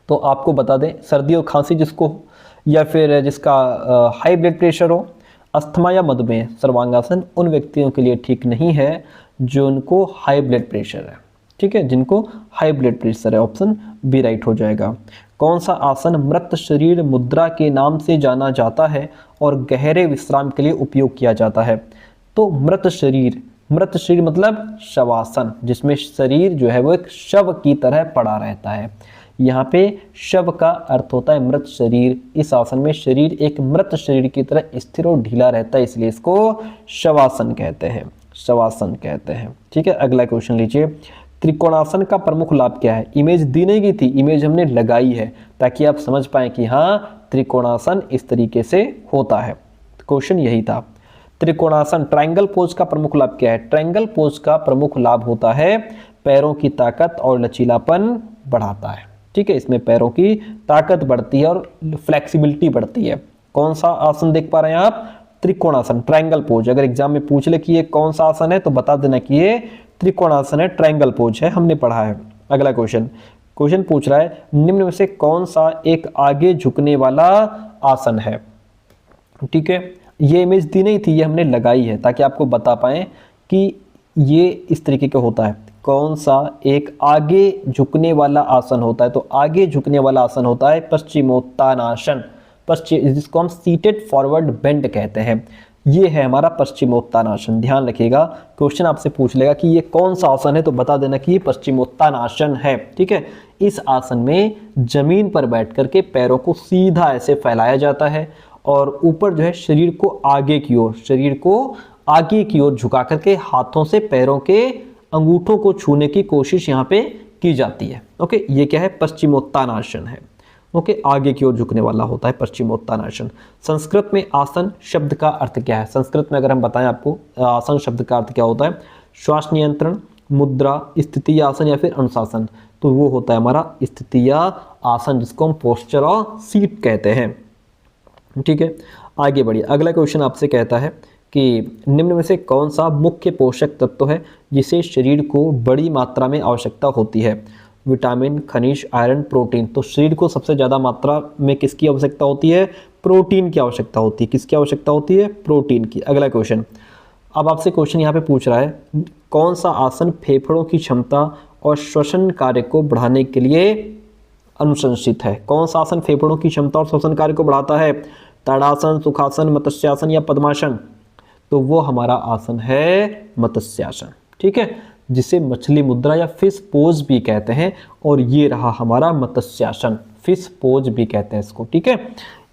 तो आपको बता दें, सर्दी और खांसी जिसको हो, या फिर जिसका हाई ब्लड प्रेशर हो, अस्थमा या मधुमेह, सर्वांगासन उन व्यक्तियों के लिए ठीक नहीं है जो उनको हाई ब्लड प्रेशर है। ठीक है, जिनको हाई ब्लड प्रेशर है। ऑप्शन बी राइट हो जाएगा। कौन सा आसन मृत शरीर मुद्रा के नाम से जाना जाता है और गहरे विश्राम के लिए उपयोग किया जाता है? तो मृत शरीर मतलब शवासन, जिसमें शरीर जो है वो एक शव की तरह पड़ा रहता है। यहाँ पे शव का अर्थ होता है मृत शरीर। इस आसन में शरीर एक मृत शरीर की तरह स्थिर और ढीला रहता है, इसलिए इसको शवासन कहते हैं। शवासन कहते हैं। ठीक है, अगला क्वेश्चन लीजिए। त्रिकोणासन का प्रमुख लाभ क्या है? इमेज दी नहीं गई थी, इमेज हमने लगाई है ताकि आप समझ पाएं कि हाँ त्रिकोणासन इस तरीके से होता है। क्वेश्चन यही था। त्रिकोणासन ट्रायंगल पोज का प्रमुख लाभ क्या है? ट्रायंगल पोज का प्रमुख लाभ होता है पैरों की ताकत और लचीलापन बढ़ाता है। ठीक है, इसमें पैरों की ताकत बढ़ती है और फ्लेक्सिबिलिटी बढ़ती है। कौन सा आसन देख पा रहे हैं आप? Trikonasana, triangle pose. अगर एग्जाम में पूछ ले कि ये कौन सा आसन है तो बता देना कि ये त्रिकोणासन है, ट्रायंगल पोज है, हमने पढ़ा है। अगला क्वेश्चन पूछ रहा है निम्न में से कौन सा एक आगे झुकने वाला आसन है? ठीक है, ये इमेज दी नहीं थी, ये हमने लगाई है ताकि आपको बता पाएं कि ये इस तरीके का होता है। कौन सा एक आगे झुकने वाला आसन होता है? तो आगे झुकने वाला आसन होता है पश्चिमोत्तानासन, जिसको हम सीटेड फॉरवर्ड बेंड कहते हैं। ये है हमारा पश्चिमोत्तानासन। ध्यान रखिएगा, क्वेश्चन आपसे पूछ लेगा कि ये कौन सा आसन है तो बता देना कि ये पश्चिमोत्तानासन है। ठीक है, इस आसन में जमीन पर बैठ करके पैरों को सीधा ऐसे फैलाया जाता है और ऊपर जो है शरीर को आगे की ओर झुका करके हाथों से पैरों के अंगूठों को छूने की कोशिश यहाँ पे की जाती है। ओके, ये क्या है? पश्चिमोत्तानासन है। ओके, आगे की ओर झुकने वाला होता है पश्चिमोत्तानासन। संस्कृत में आसन शब्द का अर्थ क्या है? संस्कृत में अगर हम बताएं आपको आसन शब्द का अर्थ क्या होता है? श्वास नियंत्रण, मुद्रा, स्थिति आसन या फिर अनुशासन। तो वो होता है हमारा स्थिति आसन, जिसको हम पोस्चर और सीट कहते हैं। ठीक है, आगे बढ़िए। अगला क्वेश्चन आपसे कहता है कि निम्न में से कौन सा मुख्य पोषक तत्व है जिसे शरीर को बड़ी मात्रा में आवश्यकता होती है? विटामिन, खनिज, आयरन, प्रोटीन। तो शरीर को सबसे ज़्यादा मात्रा में किसकी आवश्यकता होती है? प्रोटीन की आवश्यकता होती है। किसकी आवश्यकता होती है? प्रोटीन की। अगला क्वेश्चन, अब आपसे क्वेश्चन यहाँ पे पूछ रहा है कौन सा आसन फेफड़ों की क्षमता और श्वसन कार्य को बढ़ाने के लिए अनुशंसित है? कौन सा आसन फेफड़ों की क्षमता और श्वसन कार्य को बढ़ाता है? ताड़ासन, सुखासन, मत्स्यासन या पद्मासन? तो वो हमारा आसन है मत्स्यासन। ठीक है, जिसे मछली मुद्रा या फिश पोज भी कहते हैं, और ये रहा हमारा मत्स्यासन, फिश पोज भी कहते हैं इसको। ठीक है,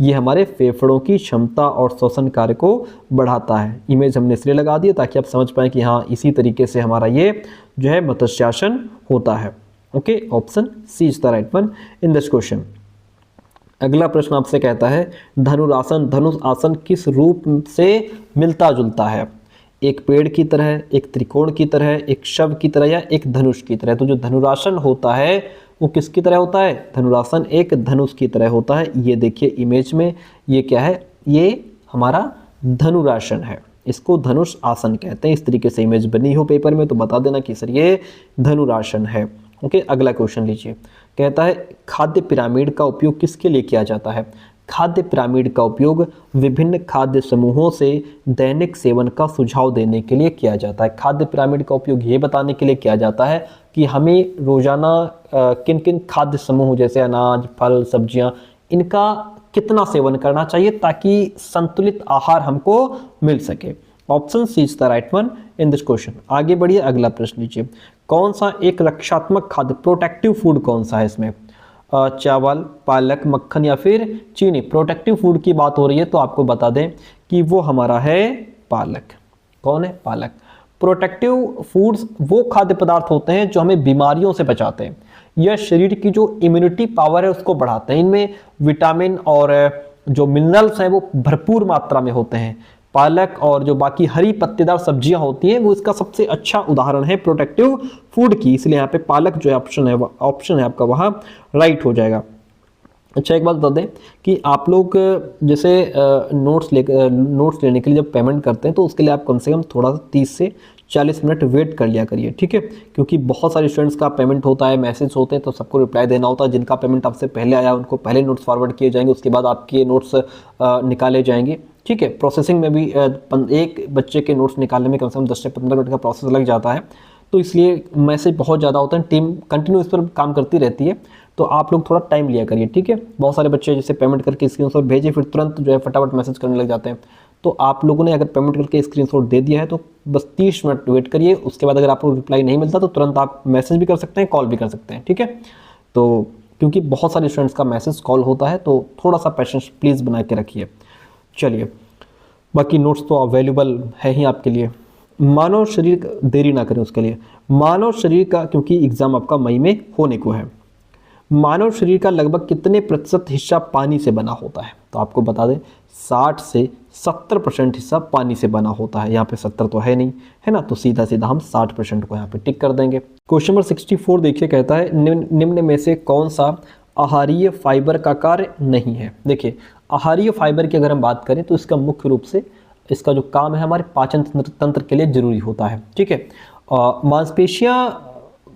ये हमारे फेफड़ों की क्षमता और श्वसन कार्य को बढ़ाता है। इमेज हमने इसलिए लगा दी ताकि आप समझ पाएं कि हाँ इसी तरीके से हमारा ये जो है मत्स्यासन होता है। Okay, option C is the right one in this question. अगला प्रश्न आपसे कहता है धनुरासन धनुष आसन किस रूप से मिलता जुलता है? एक पेड़ की तरह, एक त्रिकोण की तरह, एक शव की तरह या एक धनुष की तरह? तो जो धनुरासन होता है वो किसकी तरह होता है? धनुरासन एक धनुष की तरह होता है। ये देखिए इमेज में, ये क्या है? ये हमारा धनुरासन है, इसको धनुष आसन कहते हैं। इस तरीके से इमेज बनी हो पेपर में तो बता देना कि सर ये धनुरासन है। ओके, अगला क्वेश्चन लीजिए। कहता है खाद्य पिरामिड का उपयोग किसके लिए किया जाता है? खाद्य पिरामिड का उपयोग विभिन्न खाद्य समूहों से दैनिक सेवन का सुझाव देने के लिए किया जाता है। खाद्य पिरामिड का उपयोग ये बताने के लिए किया जाता है कि हमें रोजाना किन किन खाद्य समूह जैसे अनाज, फल, सब्जियां, इनका कितना सेवन करना चाहिए ताकि संतुलित आहार हमको मिल सके। Option C is the right one in this question. आगे बढ़िए, अगला प्रश्न लीजिए। कौन सा एक रक्षात्मक खाद्य, प्रोटेक्टिव फूड कौन सा है इसमें? चावल, पालक, मक्खन या फिर चीनी? प्रोटेक्टिव फूड की बात हो रही है तो आपको बता दें कि वो हमारा है पालक। कौन है? पालक। प्रोटेक्टिव फूड्स वो खाद्य पदार्थ होते हैं जो हमें बीमारियों से बचाते हैं, यह शरीर की जो इम्यूनिटी पावर है उसको बढ़ाते हैं। इनमें विटामिन और जो मिनरल्स हैं वो भरपूर मात्रा में होते हैं। पालक और जो बाकी हरी पत्तेदार सब्जियां होती हैं वो इसका सबसे अच्छा उदाहरण है प्रोटेक्टिव फूड की, इसलिए यहाँ पे पालक जो ऑप्शन है आपका वहाँ राइट हो जाएगा। अच्छा, एक बात बता दें कि आप लोग जैसे नोट्स लेने के लिए जब पेमेंट करते हैं तो उसके लिए आप कम से कम थोड़ा सा 30 से 40 मिनट वेट कर लिया करिए, ठीक है? क्योंकि बहुत सारे स्टूडेंट्स का पेमेंट होता है, मैसेज होते हैं, तो सबको रिप्लाई देना होता है। जिनका पेमेंट आपसे पहले आया उनको पहले नोट्स फॉरवर्ड किए जाएंगे, उसके बाद आपके नोट्स निकाले जाएंगे, ठीक है? प्रोसेसिंग में भी एक बच्चे के नोट्स निकालने में कम से कम 10 से 15 मिनट का प्रोसेस लग जाता है, तो इसलिए मैसेज बहुत ज़्यादा होता है। टीम कंटिन्यू इस पर काम करती रहती है, तो आप लोग थोड़ा टाइम लिया करिए, ठीक है? बहुत सारे बच्चे जैसे पेमेंट करके स्क्रीनशॉट भेजे फिर तुरंत जो है फटाफट मैसेज करने लग जाते हैं, तो आप लोगों ने अगर पेमेंट करके स्क्रीनशॉट दे दिया है तो बस 30 मिनट वेट करिए। उसके बाद अगर आपको रिप्लाई नहीं मिलता तो तुरंत आप मैसेज भी कर सकते हैं, कॉल भी कर सकते हैं, ठीक है? तो क्योंकि बहुत सारे स्टूडेंट्स का मैसेज कॉल होता है तो थोड़ा सा पेशेंस प्लीज़ बना के रखिए। चलिए, बाकी नोट्स तो अवेलेबल है ही आपके लिए। मानव शरीर, देरी ना करें उसके लिए, मानव शरीर का, क्योंकि एग्ज़ाम आपका मई में होने को है, मानव शरीर का लगभग कितने प्रतिशत हिस्सा पानी से बना होता है? तो आपको बता दें 60 से 70% हिस्सा पानी से बना होता है। यहाँ पे 70 तो है नहीं, है ना, तो सीधा सीधा हम 60% को यहाँ पे टिक कर देंगे। क्वेश्चन नंबर 64 देखिए, कहता है निम्न में से कौन सा आहारीय फाइबर का कार्य नहीं है? देखिए, आहारीय फाइबर की अगर हम बात करें तो इसका मुख्य रूप से इसका जो काम है हमारे पाचन तंत्र के लिए जरूरी होता है, ठीक है? मांसपेशियां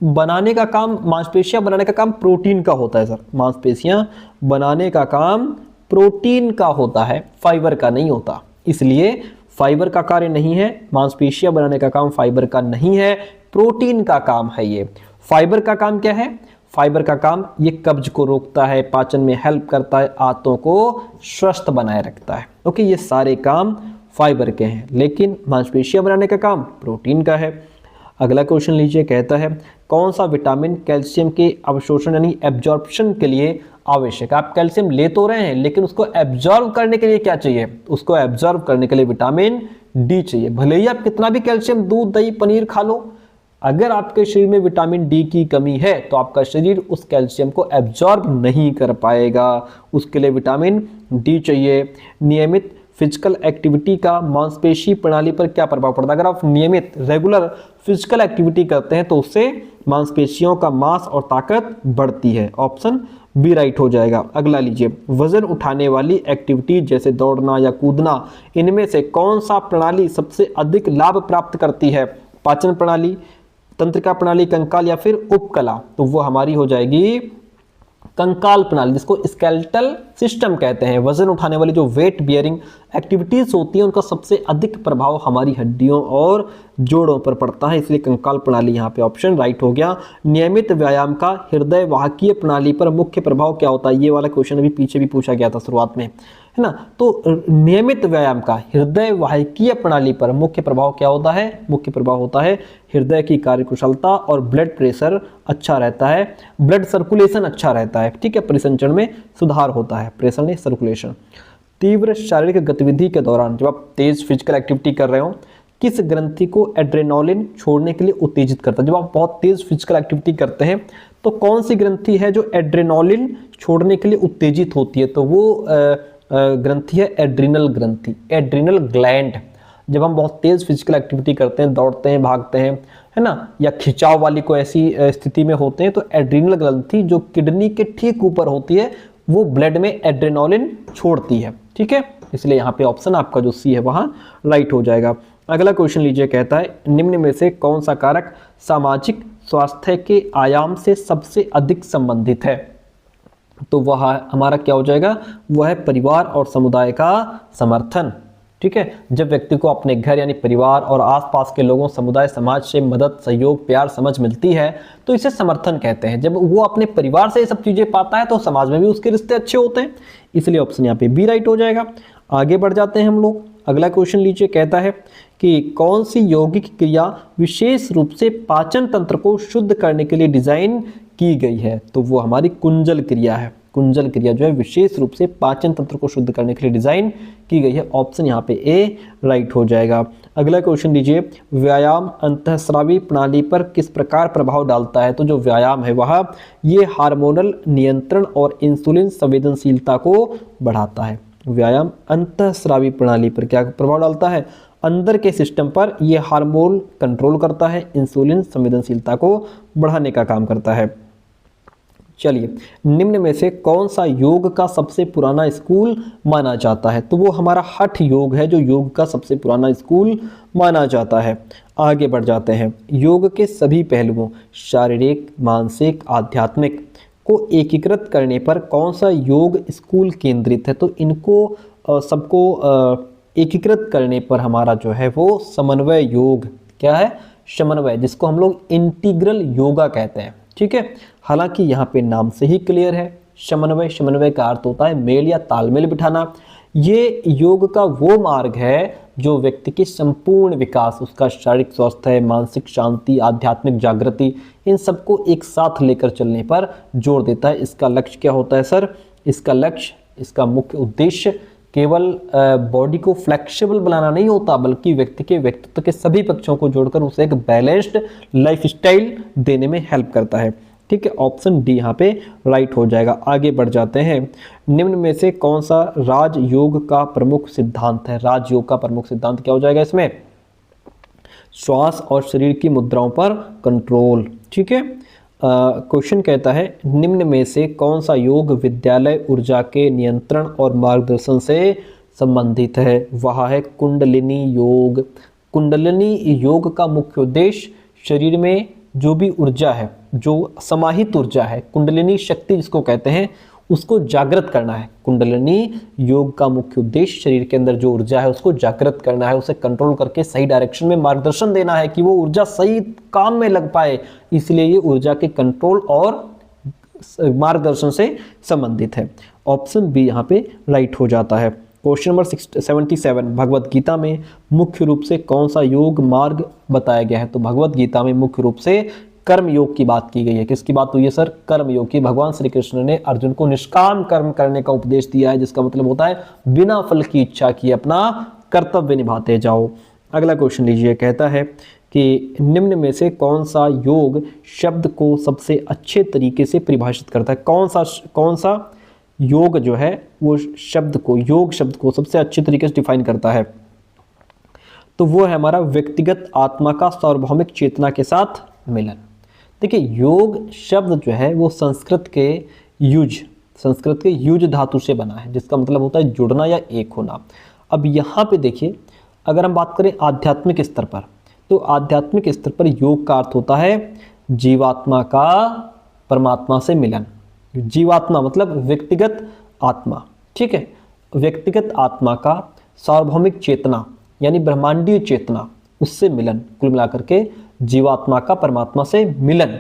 बनाने का काम प्रोटीन का होता है सर। मांसपेशियां बनाने का काम प्रोटीन का होता है, फाइबर का नहीं होता, इसलिए फाइबर का कार्य नहीं है। मांसपेशियां बनाने का काम फाइबर का नहीं है, प्रोटीन का काम है ये। फाइबर का काम क्या है? फाइबर का काम ये कब्ज को रोकता है, पाचन में हेल्प करता है, आंतों को स्वस्थ बनाए रखता है। ओके, ये सारे काम फाइबर के हैं, लेकिन मांसपेशियां बनाने का काम प्रोटीन का है। अगला क्वेश्चन लीजिए, कहता है कौन सा विटामिन कैल्शियम के अवशोषण यानी एब्जॉर्प्शन के लिए आवश्यक? आप कैल्शियम ले तो रहे हैं लेकिन उसको एब्जॉर्ब करने के लिए क्या चाहिए? उसको एब्जॉर्ब करने के लिए विटामिन डी चाहिए। भले ही आप कितना भी कैल्शियम दूध, दही, पनीर खा लो, अगर आपके शरीर में विटामिन डी की कमी है तो आपका शरीर उस कैल्शियम को एब्जॉर्ब नहीं कर पाएगा। उसके लिए विटामिन डी चाहिए। नियमित फिजिकल एक्टिविटी का मांसपेशी प्रणाली पर क्या प्रभाव पड़ता है? अगर आप नियमित रेगुलर फिजिकल एक्टिविटी करते हैं तो उससे मांसपेशियों का मास और ताकत बढ़ती है। ऑप्शन बी राइट हो जाएगा। अगला लीजिए, वजन उठाने वाली एक्टिविटी जैसे दौड़ना या कूदना, इनमें से कौन सा प्रणाली सबसे अधिक लाभ प्राप्त करती है? पाचन प्रणाली, तंत्रिका प्रणाली, कंकाल या फिर उपकला? तो वो हमारी हो जाएगी कंकाल प्रणाली, जिसको स्केलेटल सिस्टम कहते हैं। वजन उठाने वाली जो वेट बियरिंग एक्टिविटीज होती हैं उनका सबसे अधिक प्रभाव हमारी हड्डियों और जोड़ों पर पड़ता है, इसलिए कंकाल प्रणाली यहाँ पे ऑप्शन राइट हो गया। नियमित व्यायाम का हृदय वाहकीय प्रणाली पर मुख्य प्रभाव क्या होता है? ये वाला क्वेश्चन अभी पीछे भी पूछा गया था शुरुआत में, है ना? तो नियमित व्यायाम का हृदय वाहिकीय प्रणाली पर मुख्य प्रभाव क्या होता है? मुख्य प्रभाव होता है हृदय की कार्यकुशलता और ब्लड प्रेशर अच्छा रहता है, ब्लड सर्कुलेशन अच्छा रहता है, ठीक है? परिसंचरण में सुधार होता है, प्रेशर नहीं सर्कुलेशन। तीव्र शारीरिक गतिविधि के दौरान जब आप तेज फिजिकल एक्टिविटी कर रहे हो, किस ग्रंथि को एड्रेनालिन छोड़ने के लिए उत्तेजित करता है? जब आप बहुत तेज फिजिकल एक्टिविटी करते हैं तो कौन सी ग्रंथि है जो एड्रेनालिन छोड़ने के लिए उत्तेजित होती है? तो वो ग्रंथि है एड्रिनल ग्रंथि, एड्रिनल ग्लैंड। जब हम बहुत तेज फिजिकल एक्टिविटी करते हैं, दौड़ते हैं, भागते हैं, है ना, या खिंचाव वाली कोई ऐसी स्थिति में होते हैं, तो एड्रिनल ग्रंथि जो किडनी के ठीक ऊपर होती है वो ब्लड में एड्रेनालिन छोड़ती है। ठीक है, इसलिए यहाँ पे ऑप्शन आपका जो सी है वहाँ राइट हो जाएगा। अगला क्वेश्चन लीजिए, कहता है निम्न में से कौन सा कारक सामाजिक स्वास्थ्य के आयाम से सबसे अधिक संबंधित है? तो वह हमारा क्या हो जाएगा? वह है परिवार और समुदाय का समर्थन। ठीक है, जब व्यक्ति को अपने घर यानी परिवार और आसपास के लोगों, समुदाय, समाज से मदद, सहयोग, प्यार, समझ मिलती है तो इसे समर्थन कहते हैं। जब वो अपने परिवार से ये सब चीजें पाता है तो समाज में भी उसके रिश्ते अच्छे होते हैं, इसलिए ऑप्शन यहाँ पे बी राइट हो जाएगा। आगे बढ़ जाते हैं हम लोग। अगला क्वेश्चन लीजिए, कहता है कि कौन सी यौगिक क्रिया विशेष रूप से पाचन तंत्र को शुद्ध करने के लिए डिजाइन की गई है? तो वो हमारी कुंजल क्रिया है। कुंजल क्रिया जो है विशेष रूप से पाचन तंत्र को शुद्ध करने के लिए डिजाइन की गई है। ऑप्शन यहाँ पे ए राइट हो जाएगा। अगला क्वेश्चन लीजिए, व्यायाम अंतःस्रावी प्रणाली पर किस प्रकार प्रभाव डालता है? तो जो व्यायाम है वह ये हार्मोनल नियंत्रण और इंसुलिन संवेदनशीलता को बढ़ाता है। व्यायाम अंतःस्रावी प्रणाली पर क्या प्रभाव डालता है? अंदर के सिस्टम पर यह हार्मोन कंट्रोल करता है, इंसुलिन संवेदनशीलता को बढ़ाने का काम करता है। चलिए, निम्न में से कौन सा योग का सबसे पुराना स्कूल माना जाता है? तो वो हमारा हठ योग है जो योग का सबसे पुराना स्कूल माना जाता है। आगे बढ़ जाते हैं। योग के सभी पहलुओं शारीरिक, मानसिक, आध्यात्मिक को एकीकृत करने पर कौन सा योग स्कूल केंद्रित है? तो इनको सबको एकीकृत करने पर हमारा जो है वो समन्वय योग, क्या है? समन्वय, जिसको हम लोग इंटीग्रल योगा कहते हैं। ठीक है, हालांकि यहाँ पे नाम से ही क्लियर है समन्वय। समन्वय का अर्थ होता है मेल या तालमेल बिठाना। ये योग का वो मार्ग है जो व्यक्ति के संपूर्ण विकास, उसका शारीरिक स्वास्थ्य, मानसिक शांति, आध्यात्मिक जागृति, इन सबको एक साथ लेकर चलने पर जोर देता है। इसका लक्ष्य क्या होता है सर? इसका लक्ष्य, इसका मुख्य उद्देश्य केवल बॉडी को फ्लेक्सिबल बनाना नहीं होता, बल्कि व्यक्ति के व्यक्तित्व के सभी पक्षों को जोड़कर उसे एक बैलेंस्ड लाइफस्टाइल देने में हेल्प करता है। ठीक है, ऑप्शन डी यहाँ पे राइट हो जाएगा। आगे बढ़ जाते हैं। निम्न में से कौन सा राजयोग का प्रमुख सिद्धांत है? राजयोग का प्रमुख सिद्धांत क्या हो जाएगा इसमें? श्वास और शरीर की मुद्राओं पर कंट्रोल। ठीक है, क्वेश्चन कहता है निम्न में से कौन सा योग विद्यालय ऊर्जा के नियंत्रण और मार्गदर्शन से संबंधित है? वह है कुंडलिनी योग। कुंडलिनी योग का मुख्य उद्देश्य शरीर में जो भी ऊर्जा है, जो समाहित ऊर्जा है, कुंडलिनी शक्ति जिसको कहते हैं, उसको जागृत करना है। कुंडलिनी योग का मुख्य उद्देश्य शरीर के अंदर जो ऊर्जा है उसको जागृत करना है, उसे कंट्रोल करके सही डायरेक्शन में मार्गदर्शन देना है कि वो ऊर्जा सही काम में लग पाए। इसलिए ये ऊर्जा के कंट्रोल और मार्गदर्शन से संबंधित है। ऑप्शन बी यहाँ पे राइट हो जाता है। क्वेश्चन नंबर 77, भगवत गीता में मुख्य रूप से कौन सा योग मार्ग बताया गया है? तो भगवत गीता में मुख्य रूप से कर्म योग की बात की गई है। किसकी बात हुई है सर? कर्म योग की। भगवान श्री कृष्ण ने अर्जुन को निष्काम कर्म करने का उपदेश दिया है, जिसका मतलब होता है बिना फल की इच्छा की अपना कर्तव्य निभाते जाओ। अगला क्वेश्चन लीजिए, कहता है कि निम्न में से कौन सा योग शब्द को सबसे अच्छे तरीके से परिभाषित करता है? कौन सा योग जो है वो शब्द को, योग शब्द को सबसे अच्छे तरीके से डिफाइन करता है? तो वो है हमारा व्यक्तिगत आत्मा का सार्वभौमिक चेतना के साथ मिलन। देखिए, योग शब्द जो है वो संस्कृत के युज धातु से बना है, जिसका मतलब होता है जुड़ना या एक होना। अब यहाँ पे देखिए, अगर हम बात करें आध्यात्मिक स्तर पर, तो आध्यात्मिक स्तर पर योग का अर्थ होता है जीवात्मा का परमात्मा से मिलन। जीवात्मा मतलब व्यक्तिगत आत्मा। ठीक है, व्यक्तिगत आत्मा का सार्वभौमिक चेतना यानी ब्रह्मांडीय चेतना, उससे मिलन। कुल मिलाकर के जीवात्मा का परमात्मा से मिलन,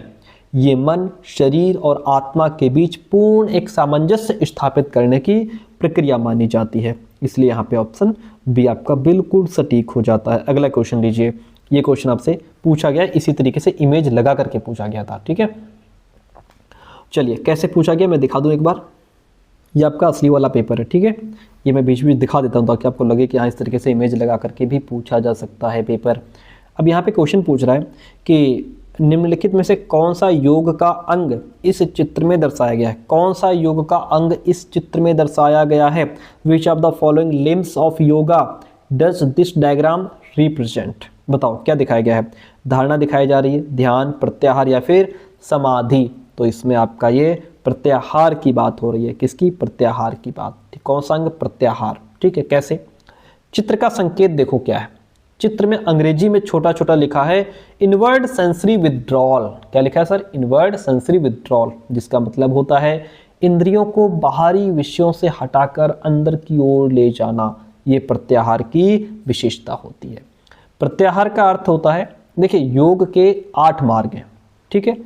ये मन, शरीर और आत्मा के बीच पूर्ण एक सामंजस्य स्थापित करने की प्रक्रिया मानी जाती है। इसलिए यहाँ पे ऑप्शन बी आपका बिल्कुल सटीक हो जाता है। अगला क्वेश्चन लीजिए। ये क्वेश्चन आपसे पूछा गया, इसी तरीके से इमेज लगा करके पूछा गया था। ठीक है, चलिए कैसे पूछा गया मैं दिखा दूं एक बार। ये आपका असली वाला पेपर है, ठीक है। ये मैं बीच बीच दिखा देता हूँ ताकि आपको लगे कि हाँ इस तरीके से इमेज लगा करके भी पूछा जा सकता है पेपर। अब यहाँ पे क्वेश्चन पूछ रहा है कि निम्नलिखित में से कौन सा योग का अंग इस चित्र में दर्शाया गया है। कौन सा योग का अंग इस चित्र में दर्शाया गया है। Which of the following limbs of yoga does this diagram represent. बताओ क्या दिखाया गया है। धारणा दिखाई जा रही है, ध्यान, प्रत्याहार या फिर समाधि। तो इसमें आपका ये प्रत्याहार की बात हो रही है। किसकी? प्रत्याहार की बात। ठीक, कौन सा अंग? प्रत्याहार। ठीक है, कैसे? चित्र का संकेत देखो क्या है। चित्र में अंग्रेजी में छोटा छोटा लिखा है इनवर्ड सेंसरी विथड्रॉल। क्या लिखा है सर? इनवर्ड सेंसरी विथड्रॉल, जिसका मतलब होता है इंद्रियों को बाहरी विषयों से हटाकर अंदर की ओर ले जाना। ये प्रत्याहार की विशेषता होती है। प्रत्याहार का अर्थ होता है, देखिए योग के 8 मार्ग हैं, ठीक है।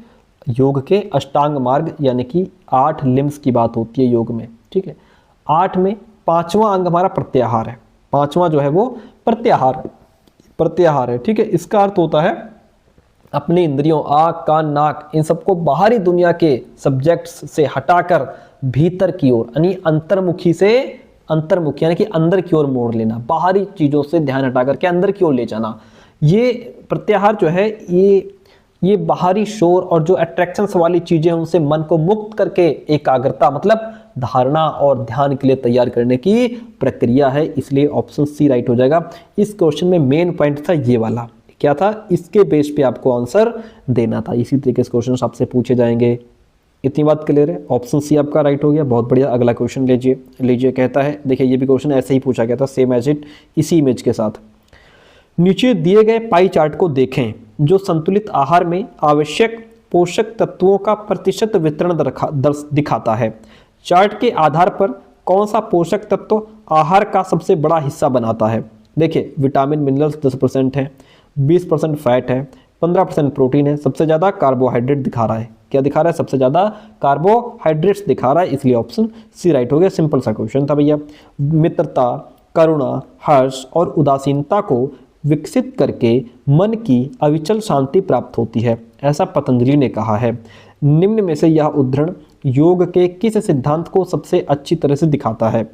योग के अष्टांग मार्ग यानी कि 8 लिम्स की बात होती है योग में, ठीक है। 8 में 5वां अंग हमारा प्रत्याहार है। 5वां जो है वो प्रत्याहार है, ठीक है। इसका अर्थ होता है अपनी इंद्रियों, आँख, कान, नाक, इन सबको बाहरी दुनिया के सब्जेक्ट्स से हटाकर भीतर की ओर यानी अंतर्मुखी यानी कि अंदर की ओर मोड़ लेना। बाहरी चीज़ों से ध्यान हटाकर के अंदर की ओर ले जाना। ये प्रत्याहार जो है ये बाहरी शोर और जो अट्रैक्शंस वाली चीज़ें उनसे मन को मुक्त करके एकाग्रता मतलब धारणा और ध्यान के लिए तैयार करने की प्रक्रिया है। इसलिए ऑप्शन सी राइट हो जाएगा। इस क्वेश्चन में मेन पॉइंट था ये वाला, क्या था? इसके बेस पे आपको आंसर देना था। इसी तरीके से क्वेश्चन आपसे पूछे जाएंगे। इतनी बात क्लियर है? ऑप्शन सी आपका राइट हो गया, बहुत बढ़िया। अगला क्वेश्चन लीजिए। कहता है, देखिए ये भी क्वेश्चन ऐसे ही पूछा गया था, सेम एज इट, इसी इमेज के साथ। नीचे दिए गए पाई चार्ट को देखें जो संतुलित आहार में आवश्यक पोषक तत्वों का प्रतिशत वितरण दिखाता है। चार्ट के आधार पर कौन सा पोषक तत्व आहार का सबसे बड़ा हिस्सा बनाता है? देखिए विटामिन मिनरल्स 10% है, 20% फैट है, 15% प्रोटीन है, सबसे ज़्यादा कार्बोहाइड्रेट दिखा रहा है। क्या दिखा रहा है? सबसे ज़्यादा कार्बोहाइड्रेट्स दिखा रहा है, इसलिए ऑप्शन सी राइट हो गया। सिंपल सा क्वेश्चन था भैया। मित्रता, करुणा, हर्ष और उदासीनता को विकसित करके मन की अविचल शांति प्राप्त होती है, ऐसा पतंजलि ने कहा है। निम्न में से यह उद्धरण योग के किस सिद्धांत को सबसे अच्छी तरह से दिखाता है?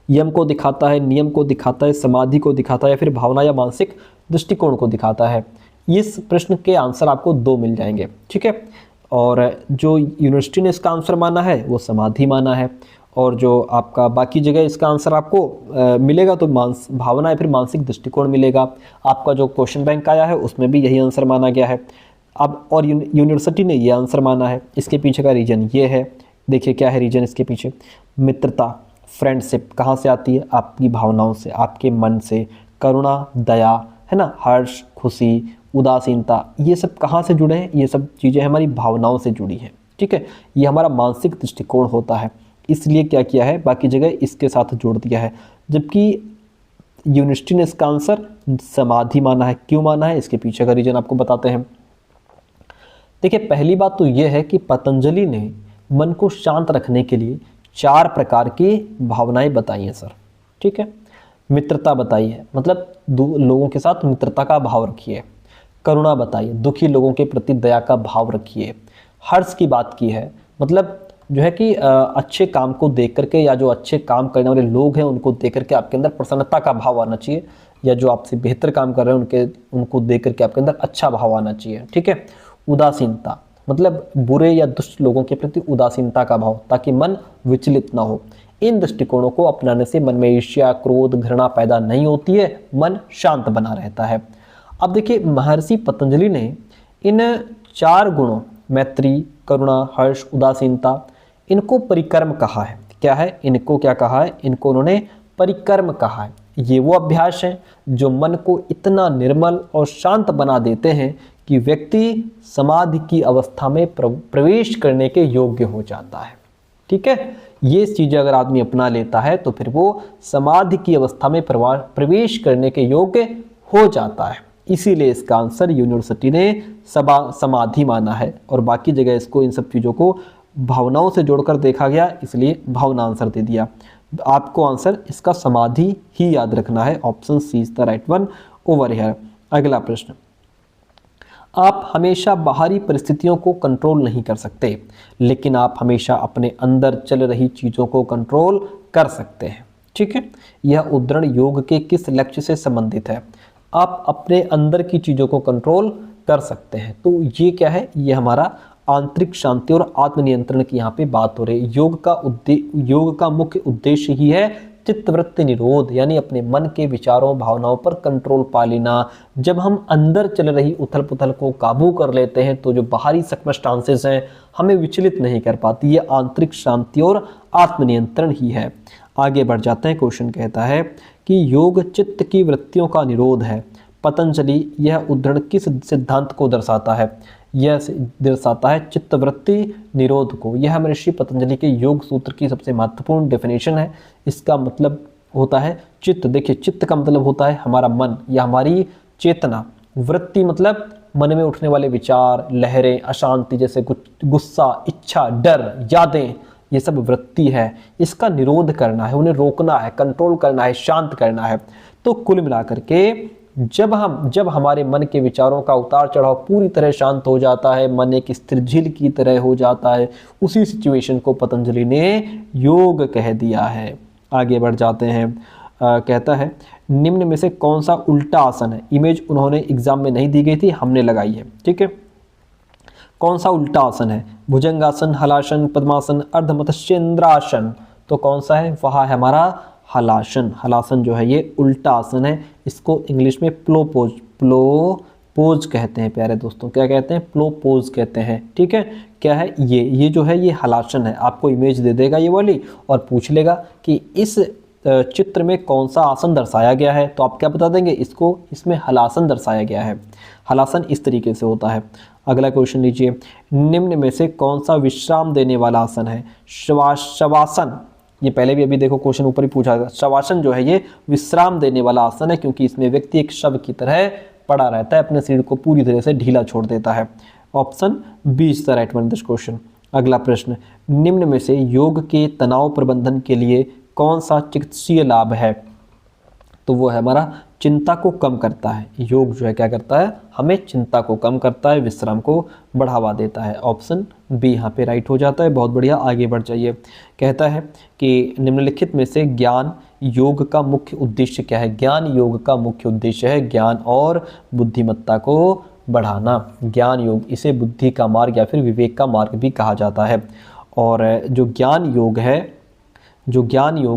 यम को दिखाता है, नियम को दिखाता है, समाधि को दिखाता है या फिर भावना या मानसिक दृष्टिकोण को दिखाता है? इस प्रश्न के आंसर आपको 2 मिल जाएंगे, ठीक है। और जो यूनिवर्सिटी ने इसका आंसर माना है वो समाधि माना है, और जो आपका बाकी जगह इसका आंसर आपको मिलेगा तो भावना या फिर मानसिक दृष्टिकोण मिलेगा। आपका जो क्वेश्चन बैंक आया है उसमें भी यही आंसर माना गया है। अब और यूनिवर्सिटी ने ये आंसर माना है। इसके पीछे का रीजन ये है, देखिए क्या है रीजन इसके पीछे। मित्रता, फ्रेंडशिप कहाँ से आती है? आपकी भावनाओं से, आपके मन से। करुणा, दया, है ना, हर्ष, खुशी, उदासीनता, ये सब कहाँ से जुड़े हैं? ये सब चीज़ें हमारी भावनाओं से जुड़ी हैं, ठीक है। ये हमारा मानसिक दृष्टिकोण होता है, इसलिए क्या किया है बाकी जगह इसके साथ जोड़ दिया है। जबकि यूनिवर्सिटी ने इसका आंसर समाधि माना है। क्यों माना है? इसके पीछे का रीजन आपको बताते हैं। देखिए पहली बात तो यह है कि पतंजलि ने मन को शांत रखने के लिए 4 प्रकार की भावनाएं बताई हैं सर, ठीक है। मित्रता बताई है, मतलब लोगों के साथ मित्रता का भाव रखिए। करुणा बताई है, दुखी लोगों के प्रति दया का भाव रखिए। हर्ष की बात की है, मतलब जो है कि अच्छे काम को देख करके या जो अच्छे काम करने वाले लोग हैं उनको देख करके आपके अंदर प्रसन्नता का भाव आना चाहिए, या जो आपसे बेहतर काम कर रहे हैं उनको देख करके आपके अंदर अच्छा भाव आना चाहिए, ठीक है। उदासीनता मतलब बुरे या दुष्ट लोगों के प्रति उदासीनता का भाव, ताकि मन विचलित ना हो। इन दृष्टिकोणों को अपनाने से मन में ईर्ष्या, क्रोध, घृणा पैदा नहीं होती है, मन शांत बना रहता है। अब देखिए महर्षि पतंजलि ने इन 4 गुणों मैत्री, करुणा, हर्ष, उदासीनता, इनको परिकर्म कहा है। क्या है? इनको क्या कहा है? इनको उन्होंने परिकर्म कहा है। ये वो अभ्यास हैं जो मन को इतना निर्मल और शांत बना देते हैं कि व्यक्ति समाधि की अवस्था में प्रवेश करने के योग्य हो जाता है, ठीक है। ये चीज़ें अगर आदमी अपना लेता है तो फिर वो समाधि की अवस्था में प्रवेश करने के योग्य हो जाता है। इसीलिए इसका आंसर यूनिवर्सिटी ने समाधि माना है, और बाकी जगह इसको इन सब चीज़ों को भावनाओं से जोड़कर देखा गया, इसलिए भावना आंसर दे दिया। आपको आंसर इसका समाधि ही याद रखना है। Option C is the right one over here. अगला प्रश्न, आप हमेशा बाहरी परिस्थितियों को कंट्रोल नहीं कर सकते, लेकिन आप हमेशा अपने अंदर चल रही चीज़ों को कंट्रोल कर सकते हैं। ठीक है, यह उद्धरण योग के किस लक्ष्य से संबंधित है? आप अपने अंदर की चीज़ों को कंट्रोल कर सकते हैं। तो ये क्या है? ये हमारा आंतरिक शांति और आत्मनियंत्रण की यहाँ पे बात हो रही है। योग का मुख्य उद्देश्य ही है चित्तवृत्ति निरोध, यानी अपने मन के विचारों भावनाओं पर कंट्रोल पा लेना। जब हम अंदर चल रही उथल पुथल को काबू कर लेते हैं तो जो बाहरी सर्कमस्टांसेस हैं हमें विचलित नहीं कर पाती। ये आंतरिक शांति और आत्मनियंत्रण ही है। आगे बढ़ जाते हैं। क्वेश्चन कहता है कि योग चित्त की वृत्तियों का निरोध है। पतंजलि यह उद्धरण किस सिद्धांत को दर्शाता है? यह दर्शाता है चित्तवृत्ति निरोध को। यह महर्षि पतंजलि के योग सूत्र की सबसे महत्वपूर्ण डेफिनेशन है। इसका मतलब होता है चित्त। देखिए, चित्त का मतलब होता है हमारा मन या हमारी चेतना। वृत्ति मतलब मन में उठने वाले विचार, लहरें, अशांति जैसे गुस्सा, इच्छा, डर, यादें, ये सब वृत्ति है। इसका निरोध करना है, उन्हें रोकना है, कंट्रोल करना है, शांत करना है। तो कुल मिलाकर के जब हमारे मन के विचारों का उतार चढ़ाव पूरी तरह शांत हो जाता है, मन एक स्थिर झील की तरह हो जाता है, उसी सिचुएशन को पतंजलि ने योग कह दिया है। आगे बढ़ जाते हैं। कहता है निम्न में से कौन सा उल्टा आसन है? इमेज उन्होंने एग्जाम में नहीं दी गई थी, हमने लगाई है। ठीक है, कौन सा उल्टा आसन है? भुजंगासन, हलासन, पद्मासन, अर्धमत्स्येंद्रासन। तो कौन सा है? वह है हमारा हलासन। हलासन जो है ये उल्टा आसन है। इसको इंग्लिश में प्लोपोज कहते हैं प्यारे दोस्तों। क्या कहते हैं? प्लोपोज कहते हैं। ठीक है, क्या है ये जो है ये हलासन है। आपको इमेज दे देगा ये वाली और पूछ लेगा कि इस चित्र में कौन सा आसन दर्शाया गया है, तो आप क्या बता देंगे? इसमें हलासन दर्शाया गया है। हलासन इस तरीके से होता है। अगला क्वेश्चन लीजिए। निम्न में से कौन सा विश्राम देने वाला आसन है? शवासन। ये पहले भी अभी देखो क्वेश्चन ऊपर ही पूछा गया। शवासन जो है ये विश्राम देने वाला आसन है, क्योंकि इसमें व्यक्ति एक शव की तरह पड़ा रहता है, अपने शरीर को पूरी तरह से ढीला छोड़ देता है। Option B is the right one this question. अगला प्रश्न, निम्न में से योग के तनाव प्रबंधन के लिए कौन सा चिकित्सीय लाभ है? तो वो है हमारा चिंता को कम करता है। योग जो है क्या करता है? हमें चिंता को कम करता है, विश्राम को बढ़ावा देता है। ऑप्शन बी यहाँ पे राइट हो जाता है। बहुत बढ़िया, आगे बढ़ जाइए। कहता है कि निम्नलिखित में से ज्ञान योग का मुख्य उद्देश्य क्या है? ज्ञान योग का मुख्य उद्देश्य है ज्ञान और बुद्धिमत्ता को बढ़ाना। ज्ञान योग, इसे बुद्धि का मार्ग या फिर विवेक का मार्ग भी कहा जाता है। और जो ज्ञान योग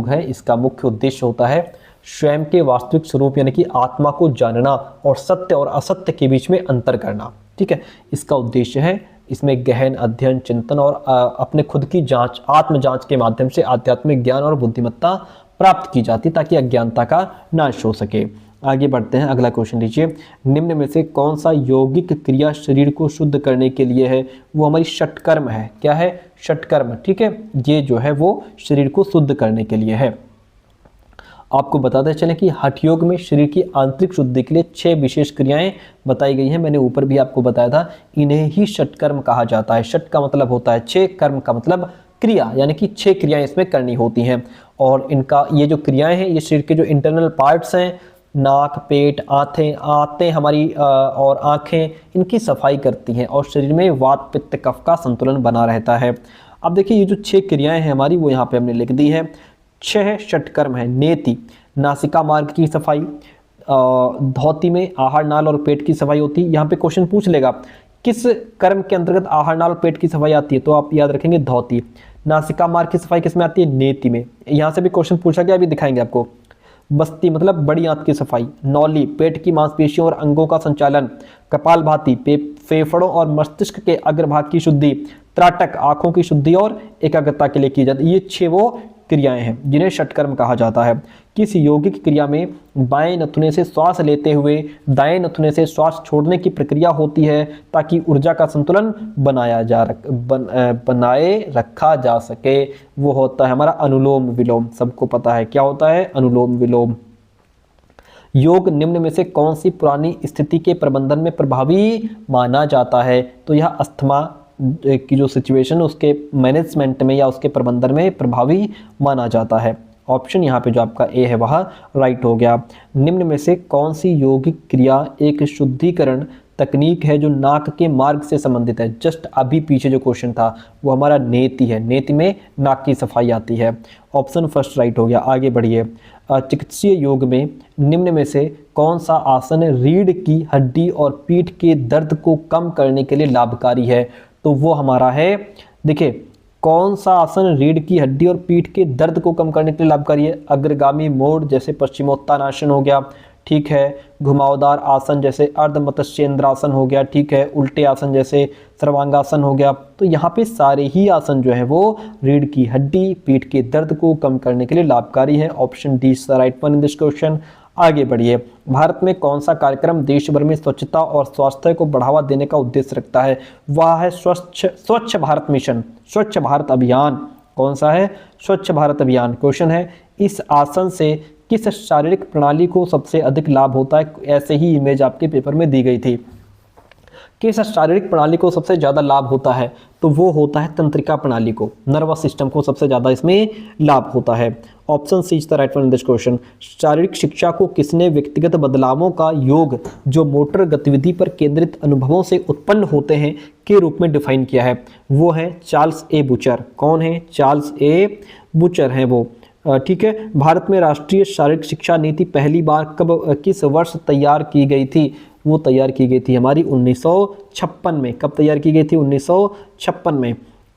है इसका मुख्य उद्देश्य होता है स्वयं के वास्तविक स्वरूप यानी कि आत्मा को जानना और सत्य और असत्य के बीच में अंतर करना। ठीक है, इसका उद्देश्य है। इसमें गहन अध्ययन, चिंतन और अपने खुद की जांच, आत्म जांच के माध्यम से आध्यात्मिक ज्ञान और बुद्धिमत्ता प्राप्त की जाती ताकि अज्ञानता का नाश हो सके। आगे बढ़ते हैं। अगला क्वेश्चन लीजिए। निम्न में से कौन सा यौगिक क्रिया शरीर को शुद्ध करने के लिए है? वो हमारी षटकर्म है। क्या है? षटकर्म। ठीक है, ये जो है वो शरीर को शुद्ध करने के लिए है। आपको बताते चलें कि हठ योग में शरीर की आंतरिक शुद्धि के लिए 6 विशेष क्रियाएं बताई गई हैं। मैंने ऊपर भी आपको बताया था, इन्हें ही षटकर्म कहा जाता है। षट का मतलब होता है 6, कर्म का मतलब क्रिया, यानी कि 6 क्रियाएं इसमें करनी होती हैं। और इनका ये जो क्रियाएं हैं ये शरीर के जो इंटरनल पार्ट्स हैं, नाक, पेट, आंतें हमारी और आँखें, इनकी सफाई करती हैं और शरीर में वात, पित्त, कफ का संतुलन बना रहता है। अब देखिए ये जो 6 क्रियाएं हैं हमारी वो यहाँ पे हमने लिख दी हैं। 6 षटकर्म है। नेति, नासिका मार्ग की सफाई, धौती में आहार नाल और पेट की सफाई होती है। यहाँ पे क्वेश्चन पूछ लेगा किस कर्म के अंतर्गत आहार नाल और पेट की सफाई आती है, तो आप याद रखेंगे धौती। नासिका मार्ग की सफाई किस में आती है? नेति में। यहाँ से भी क्वेश्चन पूछा गया, अभी दिखाएंगे आपको। बस्ती मतलब बड़ी आंत की सफाई। नौली, पेट की मांसपेशियों और अंगों का संचालन। कपालभाति, फेफड़ों और मस्तिष्क के अग्रभाग की शुद्धि। त्राटक, आंखों की शुद्धि और एकाग्रता के लिए की जाती है। ये 6 वो क्रियाएं हैं जिन्हें षटकर्म कहा जाता है। किस यौगिक क्रिया में बाएं नथुने से श्वास लेते हुए दाएं नथुने से श्वास छोड़ने की प्रक्रिया होती है ताकि ऊर्जा का संतुलन बनाए रखा जा सके? वो होता है हमारा अनुलोम विलोम। सबको पता है क्या होता है अनुलोम विलोम। योग निम्न में से कौन सी पुरानी स्थिति के प्रबंधन में प्रभावी माना जाता है? तो यह अस्थमा की जो सिचुएशन उसके मैनेजमेंट में या उसके प्रबंधन में प्रभावी माना जाता है। ऑप्शन यहाँ पे जो आपका ए है वह राइट हो गया। निम्न में से कौन सी यौगिक क्रिया एक शुद्धिकरण तकनीक है जो नाक के मार्ग से संबंधित है। जस्ट अभी पीछे जो क्वेश्चन था वो हमारा नेति है, नेति में नाक की सफाई आती है। ऑप्शन फर्स्ट राइट हो गया। आगे बढ़िए। चिकित्सीय योग में निम्न में से कौन सा आसन रीढ़ की हड्डी और पीठ के दर्द को कम करने के लिए लाभकारी है? तो वो हमारा है, देखिए कौन सा आसन रीढ़ की हड्डी और पीठ के दर्द को कम करने के लिए लाभकारी है? अग्रगामी मोड़ जैसे पश्चिमोत्तानासन हो गया, ठीक है। घुमावदार आसन जैसे अर्ध मत्स्येंद्रासन हो गया, ठीक है। उल्टे आसन जैसे सर्वांगासन हो गया। तो यहाँ पे सारे ही आसन जो है वो रीढ़ की हड्डी पीठ के दर्द को कम करने के लिए लाभकारी है। Option D is the right one in this question. आगे बढ़िए। भारत में कौन सा कार्यक्रम देश भर में स्वच्छता और स्वास्थ्य को बढ़ावा देने का उद्देश्य रखता है? वह है स्वच्छ भारत मिशन, स्वच्छ भारत अभियान। कौन सा है? स्वच्छ भारत अभियान। क्वेश्चन है इस आसन से किस शारीरिक प्रणाली को सबसे अधिक लाभ होता है? ऐसे ही इमेज आपके पेपर में दी गई थी। किस शारीरिक प्रणाली को सबसे ज़्यादा लाभ होता है? तो वो होता है तंत्रिका प्रणाली को, नर्वस सिस्टम को सबसे ज़्यादा इसमें लाभ होता है। Option C is the right one in this question. शारीरिक शिक्षा को किसने व्यक्तिगत बदलावों का योग जो मोटर गतिविधि पर केंद्रित अनुभवों से उत्पन्न होते हैं के रूप में डिफाइन किया है? वो है चार्ल्स ए बुचर। कौन है? चार्ल्स ए बुचर हैं वो, ठीक है। भारत में राष्ट्रीय शारीरिक शिक्षा नीति पहली बार किस वर्ष तैयार की गई थी? वो तैयार की गई थी हमारी 1956 में। कब तैयार की गई थी? 1956 में।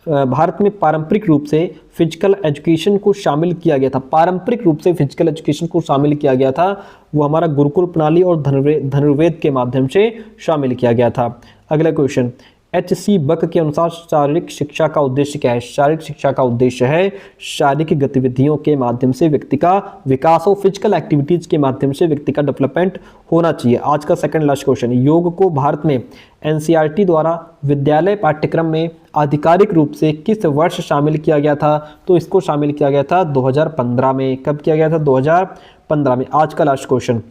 भारत में पारंपरिक रूप से फिजिकल एजुकेशन को शामिल किया गया था। पारंपरिक रूप से फिजिकल एजुकेशन को शामिल किया गया था, वो हमारा गुरुकुल प्रणाली और धनुर्वेद के माध्यम से शामिल किया गया था। अगला क्वेश्चन, HC बक के अनुसार शारीरिक शिक्षा का उद्देश्य क्या है? शारीरिक शिक्षा का उद्देश्य है शारीरिक गतिविधियों के माध्यम से व्यक्ति का विकास हो, फिजिकल एक्टिविटीज के माध्यम से व्यक्ति का डेवलपमेंट होना चाहिए। आज का सेकंड लास्ट क्वेश्चन, योग को भारत में NCERT द्वारा विद्यालय पाठ्यक्रम में आधिकारिक रूप से किस वर्ष शामिल किया गया था? तो इसको शामिल किया गया था 2015 में। कब किया गया था? 2015 में। आज का लास्ट क्वेश्चन,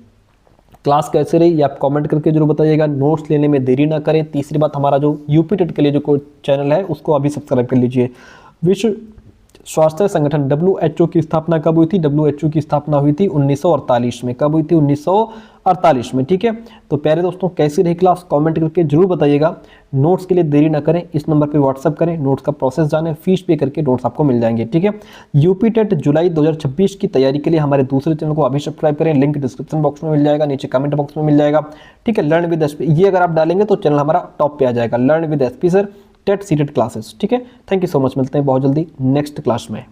क्लास कैसे रही ये आप कमेंट करके जरूर बताइएगा। नोट्स लेने में देरी ना करें। तीसरी बात, हमारा जो यूपी टेट के लिए जो चैनल है उसको अभी सब्सक्राइब कर लीजिए। विश्व स्वास्थ्य संगठन WHO की स्थापना कब हुई थी? WHO की स्थापना हुई थी 1948 में। कब हुई थी? 1948 में, ठीक है। तो प्यारे दोस्तों कैसी रही क्लास कमेंट करके जरूर बताइएगा। नोट्स के लिए देरी ना करें, इस नंबर पे व्हाट्सअप करें, नोट्स का प्रोसेस जाने, फीस पे करके नोट्स आपको मिल जाएंगे, ठीक है। यूपी टेट जुलाई 2026 की तैयारी के लिए हमारे दूसरे चैनल को अभी सब्सक्राइब करें। लिंक डिस्क्रिप्शन बॉक्स में मिल जाएगा, नीचे कमेंट बॉक्स में मिल जाएगा, ठीक है। लर्न विद SP ये अगर आप डालेंगे तो चैनल हमारा टॉप पे आ जाएगा। Learn with SP sir TET CTET classes, ठीक है। थैंक यू सो मच, मिलते हैं बहुत जल्दी नेक्स्ट क्लास में।